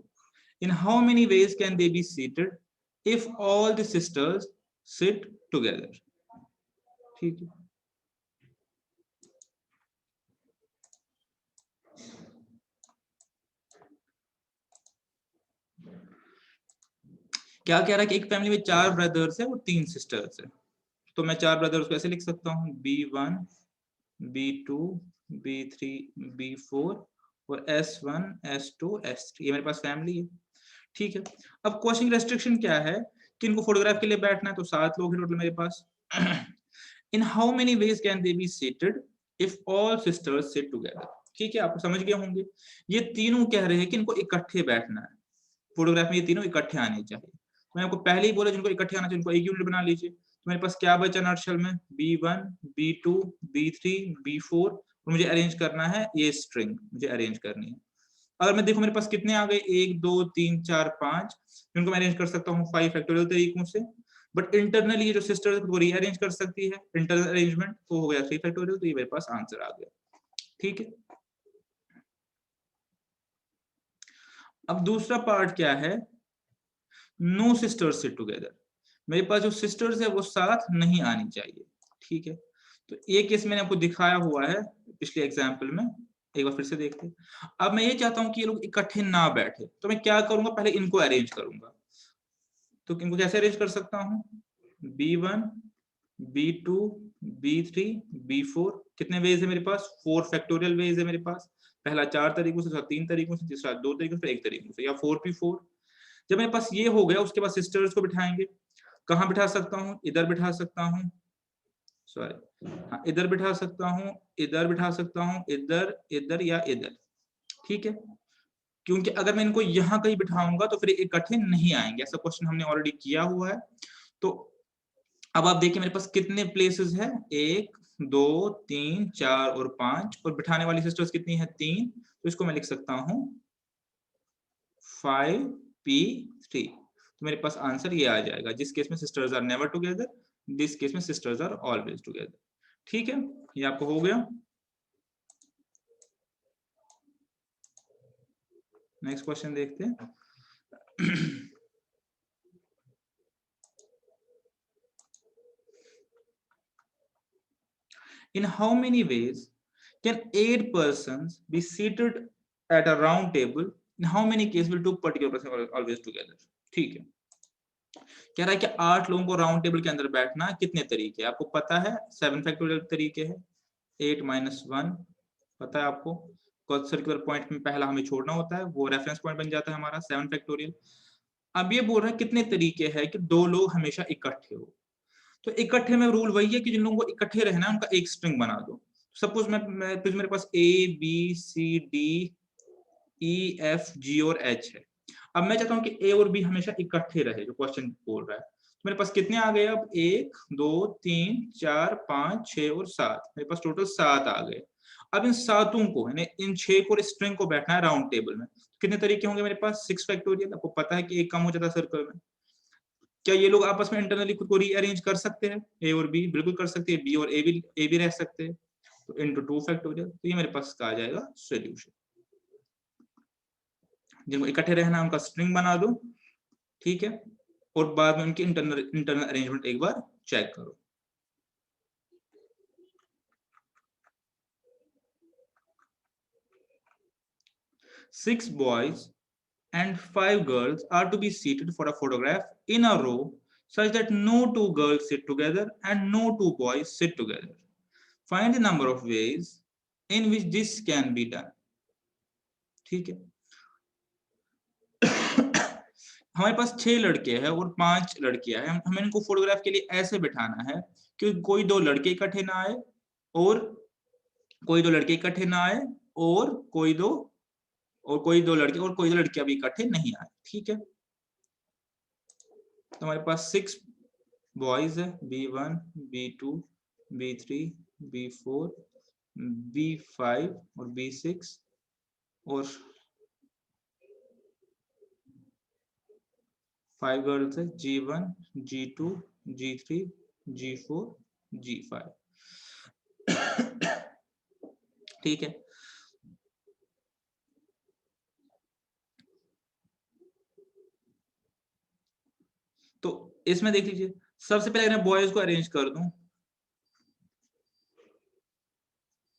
In how many ways can they be seated if all the sisters sit together, ठीक है। क्या कह रहा है कि एक फैमिली में 4 brothers है और 3 सिस्टर्स है, तो मैं 4 ब्रदर्स को ऐसे लिख सकता हूँ B1 B2 B3 B4 और S1 S2 S3, ये मेरे पास फैमिली है। ठीक है, अब क्वेश्चन रेस्ट्रिक्शन क्या है कि इनको फोटोग्राफ के लिए बैठना है, तो 7 लोग हैं टोटल मेरे पास। In how many ways can they be seated if all sisters sit together. ठीक है, आप समझ गए होंगे, ये तीनों कह रहे हैं कि इनको इकट्ठे बैठना है फोटोग्राफ में, ये तीनों इकट्ठे आने चाहिए। तो मैं आपको पहले ही बोला जिनको इकट्ठे आना चाहिए उनको एक यूनिट बना लीजिए। तो मेरे पास क्या बचा नर्शल में, B1 B2 B3 B4, और मुझे अरेंज करना है ये स्ट्रिंग, मुझे अरेंज करनी है। अगर मैं देखो मेरे पास कितने आ गए, 1 2 3 4 5, इनको मैं अरेंज कर सकता हूँ 5 फैक्टोरियल तरीकों से, बट इंटरनली ये जो सिस्टर है वो रीअरेंज कर सकती है, इंटरनल अरेंजमेंट, तो हो गया 3 फैक्टोरियल, तो ये मेरे पास आंसर आ गया। ठीक है, अब दूसरा पार्ट क्या है, नो सिस्टर्स सिट टुगेदर। मेरे पास जो सिस्टर्स है वो साथ नहीं आनी चाहिए। ठीक है, तो ये केस मैंने आपको दिखाया हुआ है पिछले एग्जाम्पल में, एक बार फिर से देखते हैं। अब मैं ये चाहता हूं कि ये लोग इकट्ठे ना बैठे, तो मैं क्या करूंगा, पहले इनको अरेंज करूंगा। तो इनको कैसे अरेंज कर सकता हूँ, B1 B2 B3 B4, कितने वेज है मेरे पास, 4 फैक्टोरियल वेज है मेरे पास। पहला 4 तरीकों से, दूसरा 3 तरीकों से, तीसरा 2 तरीकों से, 1 तरीकों से, या 4p4। जब मेरे पास ये हो गया, उसके बाद सिस्टर्स को बिठाएंगे। कहाँ बिठा सकता हूँ, इधर बिठा सकता हूँ, सॉरी हाँ इधर बिठा सकता हूँ, इधर बिठा सकता हूँ, इधर इधर या इधर। ठीक है, क्योंकि अगर मैं इनको यहाँ कहीं बिठाऊंगा तो फिर इकट्ठे नहीं आएंगे, ऐसा क्वेश्चन हमने ऑलरेडी किया हुआ है। तो अब आप देखिए मेरे पास कितने प्लेसेस है, 1 2 3 4 और 5, और बिठाने वाली सिस्टर्स कितनी है, 3, तो इसको मैं लिख सकता हूँ 5p3। तो मेरे पास आंसर ये आ जाएगा, जिस केस में sisters are never together, this case में सिस्टर्स आर ऑलवेज टुगेदर। ठीक है, ये आपको हो गया। नेक्स्ट क्वेश्चन देखते हैं। In how many ways can 8 persons be seated at a round table? In how many cases will 2 particular persons always together? ठीक है, कह रहा है कि 8 लोगों को राउंड टेबल के अंदर बैठना, कितने तरीके आपको पता है, 7 फैक्टोरियल तरीके हैं, 8 - 1 पता है आपको, सर्कुलर पॉइंट में पहला हमें छोड़ना होता है, वो रेफरेंस पॉइंट बन जाता है हमारा 7 फैक्टोरियल। अब ये बोल रहा है कितने तरीके हैं कि 2 लोग हमेशा इकट्ठे हो, तो इकट्ठे में रूल वही है कि जिन लोगों को इकट्ठे रहना है उनका एक स्ट्रिंग बना दो। सपोज मैं मेरे पास A B C D E F G और H है। अब मैं चाहता हूं कि A और B हमेशा इकट्ठे रहे, जो क्वेश्चन बोल रहा है। तो मेरे पास कितने आ गए, अब 1 2 3 4 5 6 और 7, मेरे पास टोटल 7 आ गए। अब इन सातों को, यानी इन 6 को स्ट्रिंग को बैठना है राउंड टेबल में, कितने तरीके होंगे मेरे पास, 6 फैक्टोरियल। आपको पता है कि एक कम हो जाता है सर्कल में। क्या ये लोग आपस में इंटरनली खुद को रीअरेंज कर सकते हैं, ए और बी, बिल्कुल कर सकते हैं, बी और ए भी रह सकते हैं, तो इनटू 2 फैक्टोरियल। तो ये मेरे पास आ जाएगा सॉल्यूशन। जिनको इकट्ठे रहना उनका स्ट्रिंग बना दो, ठीक है, और बाद में उनकी इंटरनल अरेंजमेंट एक बार चेक करो। Six boys and 5 girls are to be seated for a photograph in a row such that no 2 girls sit together and no 2 boys sit together. Find the number of ways in which this can be done. ठीक है, हमारे पास 6 लड़के हैं और 5 लड़कियां हैं, हमें इनको फोटोग्राफ के लिए ऐसे बिठाना है कि कोई 2 लड़के इकट्ठे ना आए, और कोई 2 लड़के इकट्ठे ना आए, और कोई दो लड़के और कोई 2 लड़कियां भी इकट्ठे नहीं आए। ठीक है, तो हमारे पास 6 बॉयज है, B1 B2 B3 B4 B5 और B6, और 5 गर्ल्स है, G1 G2 G3 G4 G5। ठीक है, तो इसमें देख लीजिए, सबसे पहले मैं बॉयज को अरेंज कर दूं,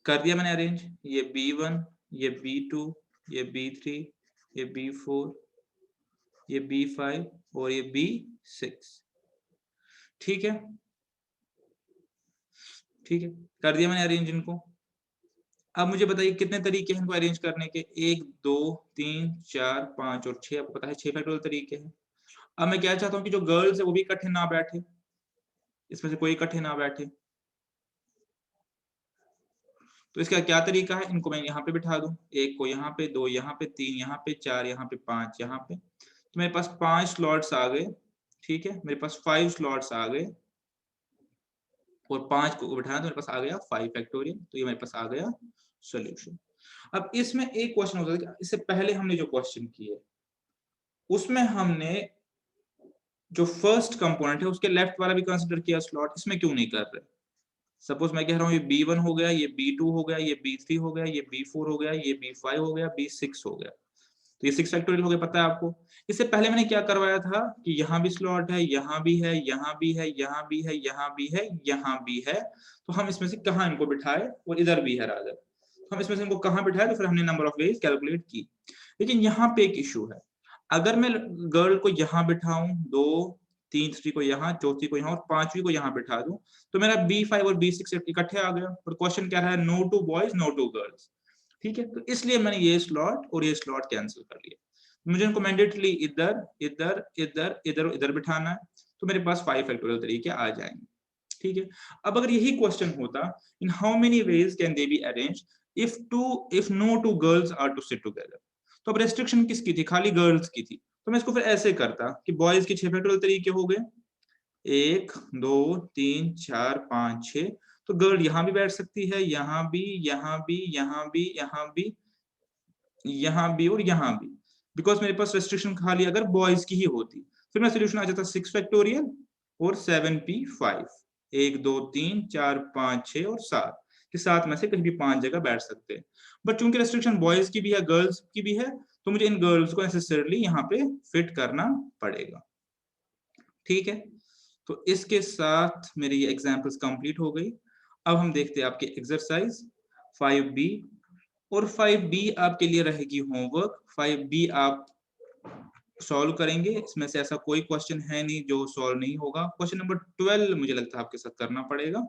कर दिया मैंने अरेंज, ये B1 ये B2 ये B3 ये B4 ये B5 और ये B6। ठीक है, ठीक है, कर दिया मैंने अरेंज इनको। अब मुझे बताइए कितने तरीके हैं इनको अरेंज करने के। 1 2 3 4 5 और 6, आपको पता है 6 फैक्टोरियल तरीके हैं। अब मैं क्या चाहता हूँ कि जो गर्ल्स है वो भी इकट्ठे ना बैठे, इसमें से कोई इकट्ठे ना बैठे। तो इसका क्या तरीका है, इनको मैं यहाँ पे बिठा दूं, एक को यहाँ पे, दो यहाँ पे, तीन यहाँ पे, चार यहाँ पे, पांच यहाँ पे। तो मेरे पास 5 स्लॉट्स आ गए। ठीक है, मेरे पास 5 स्लॉट्स आ गए और 5 को बिठाना तो मेरे पास आ गया 5 फैक्टोरियल। तो ये मेरे पास आ गया सॉल्यूशन। अब इसमें एक क्वेश्चन होता है कि इससे पहले हमने जो क्वेश्चन किए उसमें हमने जो फर्स्ट कंपोनेंट है उसके लेफ्ट वाला भी कंसीडर किया स्लॉट, इसमें क्यों नहीं कर रहे। सपोज मैं कह रहा हूँ ये B1 हो गया, ये B2 हो गया, ये B3 हो गया, ये B4 हो गया, ये B5 हो गया, B6 हो गया। तो ये 6 फैक्टोरियल हो गया, पता है आपको। इससे पहले मैंने क्या करवाया था कि यहाँ भी स्लॉट है, यहाँ भी है, यहाँ भी है, यहाँ भी है, यहाँ भी है, यहाँ भी है। तो हम इसमें से कहाँ इनको बिठाए, और इधर भी है राजा। हम इसमें से इनको कहाँ बिठाए, तो फिर हमने नंबर ऑफ वेज कैलकुलेट की। लेकिन यहाँ पे एक इशू है, अगर मैं गर्ल को यहाँ बिठाऊं, 2 तीसरी को यहाँ, चौथी को यहाँ और पांचवी को यहाँ बिठा दूं, तो मेरा B5 और B6 इकट्ठे आ गया। और क्वेश्चन क्या रहा है, no two boys no two girls. ठीक है, तो इसलिए मैंने ये स्लॉट और ये स्लॉट कैंसिल कर लिया। मुझे इनको मैंडेटली इधर इधर इधर इधर इधर बिठाना है, तो मेरे पास 5 फैक्टोरियल तरीके आ जाएंगे। ठीक है, अब अगर यही क्वेश्चन होता, in how many ways can they be arrange if no two girls are to sit together. तो अब रेस्ट्रिक्शन किसकी थी, खाली गर्ल्स की थी। तो मैं इसको फिर ऐसे करता कि बॉयज के 6 फैक्टोरियल तरीके हो गए, 1 2 3 4 5 6। तो गर्ल यहाँ भी बैठ सकती है, यहाँ भी, यहाँ भी, यहाँ भी, यहाँ भी, यहाँ भी और यहाँ भी, बिकॉज मेरे पास रेस्ट्रिक्शन खाली अगर बॉयज की ही होती। फिर मैं सोल्यूशन आ जाता 6 फैक्टोरियल और 7p5, 1 2 3 4 5 6 और 7 के साथ में से कहीं भी 5 जगह बैठ सकते हैं। बट चूंकि रेस्ट्रिक्शन बॉयज की भी है, गर्ल्स की भी है, तो मुझे इन गर्ल्स को नेसेसरली यहाँ पे फिट करना पड़ेगा। ठीक है, तो इसके साथ मेरी ये एग्जांपल्स कंप्लीट हो गई। अब हम देखते हैं आपके एक्सरसाइज 5b, और 5b आपके लिए रहेगी होमवर्क। 5b आप सॉल्व करेंगे, इसमें से ऐसा कोई क्वेश्चन है नहीं जो सॉल्व नहीं होगा। क्वेश्चन नंबर 12 मुझे लगता है आपके साथ करना पड़ेगा।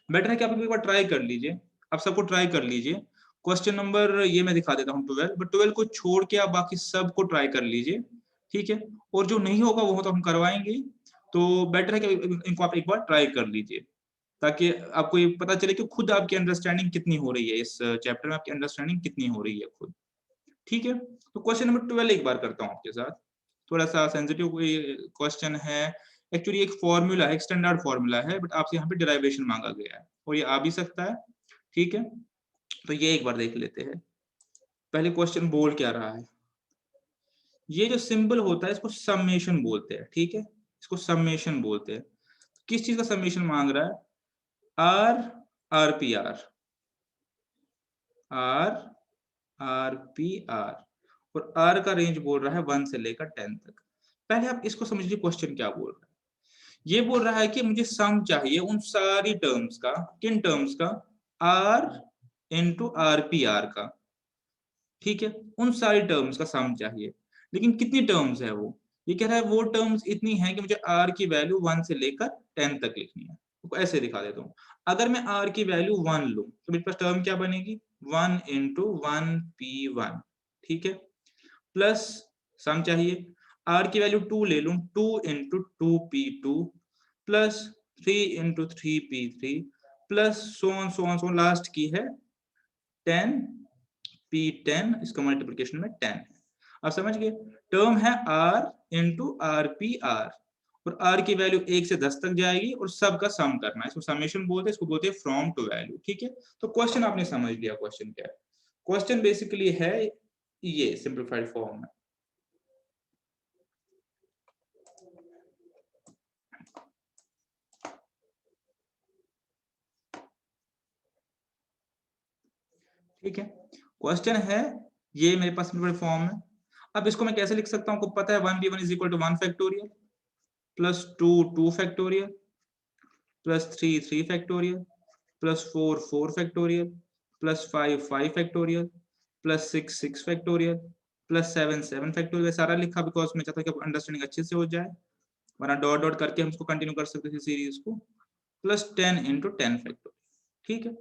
बेटर है कि आप एक बार ट्राई कर लीजिए, आप सबको ट्राई कर लीजिए। क्वेश्चन नंबर ये मैं दिखा देता हूँ 12, बट 12 को छोड़ के आप बाकी सबको ट्राई कर लीजिए। ठीक है, और जो नहीं होगा वो तो हम करवाएंगे। तो बेटर है कि इनको आप एक बार ट्राई कर लीजिए, ताकि आपको ये पता चले कि खुद आपकी अंडरस्टैंडिंग कितनी हो रही है, इस चैप्टर में आपकी अंडरस्टैंडिंग कितनी हो रही है खुद। ठीक है, तो क्वेश्चन नंबर 12 एक बार करता हूँ आपके साथ। थोड़ा सा सेंसिटिव क्वेश्चन है, एक्चुअली एक फॉर्मूला है, एक स्टैंडर्ड फॉर्मूला है, बट आपसे यहाँ पे डेरिवेशन मांगा गया है और ये आ भी सकता है। ठीक है, तो ये एक बार देख लेते हैं। पहले क्वेश्चन बोल क्या रहा है, ये जो सिंबल होता है इसको समेशन बोलते हैं। ठीक है, इसको समेशन बोलते हैं। किस चीज का समेशन मांग रहा है, r r P r, r r P r, और आर का रेंज बोल रहा है 1 से लेकर 10 तक। पहले आप इसको समझ लीजिए क्वेश्चन क्या बोल रहा है। ये बोल रहा है कि मुझे सम चाहिए उन सारी टर्म्स का, किन टर्म्स का, r into r P r का। ठीक है, उन सारी टर्म्स का सम चाहिए, लेकिन कितनी टर्म्स है वो, ये कह रहा है वो टर्म्स इतनी है कि मुझे आर की वैल्यू 1 से लेकर 10 तक लिखनी है। तो ऐसे दिखा देता हूँ, अगर मैं आर की वैल्यू 1 लूं तो मेरे पास टर्म क्या बनेगी, 1 इंटू 1p1। ठीक है, प्लस सम चाहिए, आर की वैल्यू 2 ले लूं, 2 into 2p2 plus 3 into 3p3 plus so last की है 10p10, इसका मल्टीप्लिकेशन में 10 है। आप समझ गए, टर्म है r into r P r, और r की वैल्यू 1 से 10 तक जाएगी और सब का सम करना है, इसको समेशन बोलते हैं, इसको बोलते हैं फ्रॉम टू वैल्यू। ठीक है, तो क्वेश्चन आपने समझ लिया, क्वेश्चन क्या है। क्वेश्चन बेसिकली है ये सिंप्लीफाइड फॉर्म में। ठीक है, क्वेश्चन है ये मेरे पास सिंप्लीफाइड फॉर्म में। अब इसको मैं कैसे लिख सकता हूं, आपको पता है 1p1 is equal to 1 factorial plus 2 2 factorial plus 3 3 factorial plus 4 4 factorial plus 5 5 factorial plus 6 6 factorial प्लस 7 7 फैक्टोरियल सारा लिखा बिकॉज मैं चाहता कि अंडरस्टैंडिंग अच्छे से हो जाए, वरना डॉट डॉट करके हम इसको कंटिन्यू कर सकते थे सीरीज को, प्लस 10 इंटू 10 फैक्टोरियल। ठीक है,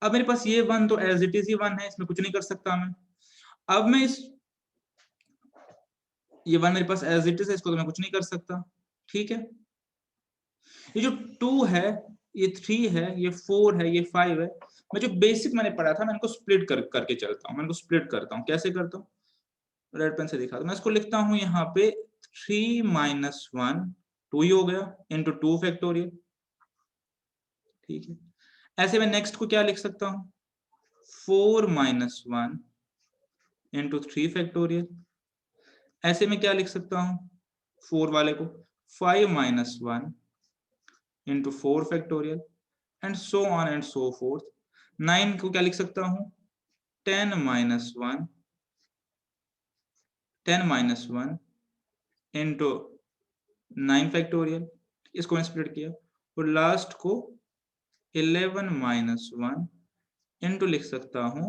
अब मेरे पास ये 1 तो एज इट इज ही 1 है, इसमें कुछ नहीं कर सकता मैं। अब मैं इस ये 1 मेरे पास एज इट इज है, इसको तो मैं कुछ नहीं कर सकता। ठीक है, ये जो 2 है, ये 3 है, ये 4 है, ये 5 है, मैं जो बेसिक मैंने पढ़ा था मैं इनको स्प्लिट करके चलता हूँ। मैं इनको स्प्लिट करता हूँ, कैसे करता हूँ, रेड पेन से दिखा दो। मैं इसको लिखता हूँ यहाँ पे 3 माइनस 1 2 ही हो गया इंटू 2 फैक्टोरियल। ठीक है, ऐसे मैं नेक्स्ट को क्या लिख सकता हूँ, 4 माइनस 1 इंटू 3 फैक्टोरियल। ऐसे में क्या लिख सकता हूँ 4 वाले को, 5 minus 1 into 4 factorial and so on and so fourth. 9 को क्या लिख सकता हूँ, 10 माइनस 1 इंटू 9 फैक्टोरियल, इसको मैं स्प्लिट किया, और लास्ट को 11 माइनस 1 इंटू लिख सकता हूँ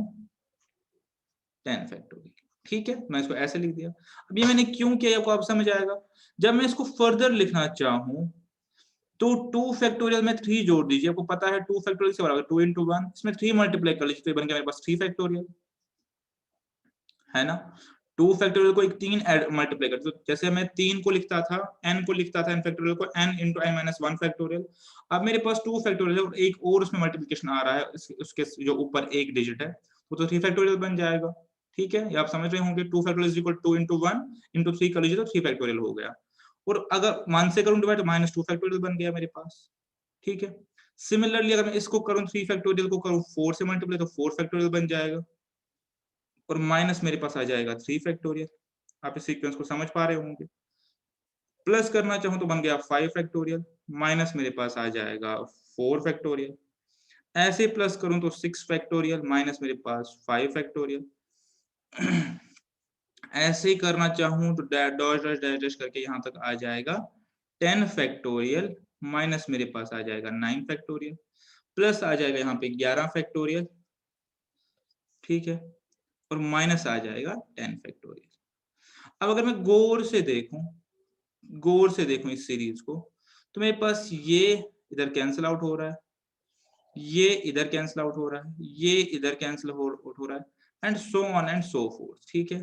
10 फैक्टोरियल। ठीक है, मैं इसको ऐसे लिख दिया। अब ये मैंने क्यों किया आपको आप समझ आएगा। जब मैं इसको फर्दर लिखना चाहूँ तो 2 फैक्टोरियल में 3 जोड़ दीजिए, आपको पता है 2 फैक्टोरियल से बराबर 2 इंटू 1, इसमें 3 मल्टीप्लाई कर लीजिए तो बन गया मेरे पास 3 फैक्टोरियल, है ना। 2 फैक्टोरियल को एक 3 मल्टीप्लाई कर, तो जैसे मैं 3 को लिखता था, n को लिखता था, n फैक्टोरियल को n into n minus 1 factorial. अब मेरे पास 2 फैक्टोरियल है और एक और उसमें मल्टीप्लिकेशन आ रहा है, उसके जो ऊपर एक डिजिट है वो तो 3 फैक्टोरियल बन जाएगा। ठीक है, ये आप समझ रहे होंगे, 2 factorial is equal 2 into 1 into 3 कर लीजिए तो 3 फैक्टोरियल हो गया, और अगर 1 से करूं डिवाइड तो माइनस 2 फैक्टोरियल बन गया मेरे पास। ठीक है, सिमिलरली अगर मैं इसको करूं 3 फैक्टोरियल को करूं 4 से मल्टीप्लाई तो 4 फैक्टोरियल बन जाएगा, और माइनस मेरे पास आ जाएगा 3 फैक्टोरियल। आप इस सीक्वेंस को समझ पा रहे होंगे। प्लस करना चाहूं तो बन गया 5 फैक्टोरियल, माइनस मेरे पास आ जाएगा 4 फैक्टोरियल। ऐसे प्लस करूं तो 6 फैक्टोरियल, माइनस मेरे पास 5 फैक्टोरियल। ऐसे ही करना चाहूं तो डॉट डैश डैश डैश करके यहां तक आ जाएगा 10 फैक्टोरियल, माइनस मेरे पास आ जाएगा 9 फैक्टोरियल, प्लस आ जाएगा यहाँ पे 11 फैक्टोरियल। ठीक है, और माइनस आ जाएगा 10 फैक्टोरियल। अब अगर मैं गौर से देखूं इस सीरीज को, तो मेरे पास ये इधर कैंसिल आउट हो रहा है, ये इधर कैंसिल आउट हो रहा है, ये इधर कैंसिल आउट हो रहा है, and so on and so fourth. ठीक है,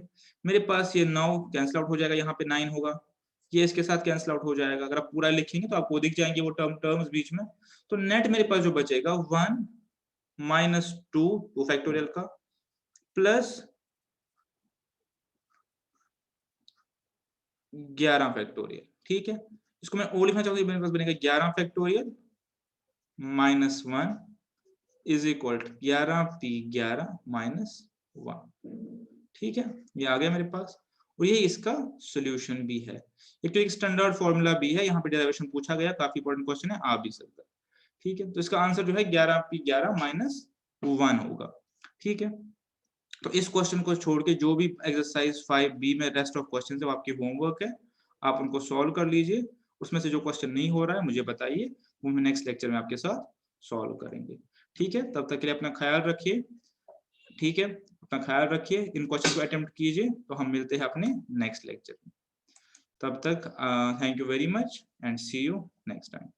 मेरे पास ये 9 कैंसिल आउट हो जाएगा, यहाँ पे 9 होगा, ये इसके साथ कैंसिल आउट हो जाएगा। अगर आप पूरा लिखेंगे तो आपको दिख जाएंगे वो टर्म्स बीच में। तो नेट मेरे पास जो बचेगा 1 माइनस 2 फैक्टोरियल का, प्लस 11 फैक्टोरियल। ठीक है, इसको मैं ओ लिखना चाहूंगा, मेरे पास बनेगा 11 factorial minus 1 is equal to 11 p 11 minus 1। ठीक है, ये आ गया मेरे पास, और ये इसका सॉल्यूशन भी है। एक तो एक स्टैंडर्ड फॉर्मूला भी है, यहाँ पे डेरिवेशन पूछा गया, काफी इंपॉर्टेंट क्वेश्चन है, आ भी सकता है। ठीक है, तो इसका आंसर जो है 11 p 11 माइनस 1 होगा। ठीक है, तो इस क्वेश्चन को छोड़ के जो भी एक्सरसाइज 5B में रेस्ट ऑफ क्वेश्चन है वो आपकी होमवर्क है, आप उनको सॉल्व कर लीजिए। उसमें से जो क्वेश्चन नहीं हो रहा है मुझे बताइए, वो हम नेक्स्ट लेक्चर में आपके साथ सॉल्व करेंगे। ठीक है, तब तक के लिए अपना ख्याल रखिए। ठीक है, अपना ख्याल रखिए, इन क्वेश्चन को अटेम्प्ट कीजिए, तो हम मिलते हैं अपने नेक्स्ट लेक्चर में। तब तक thank you very much and see you next time.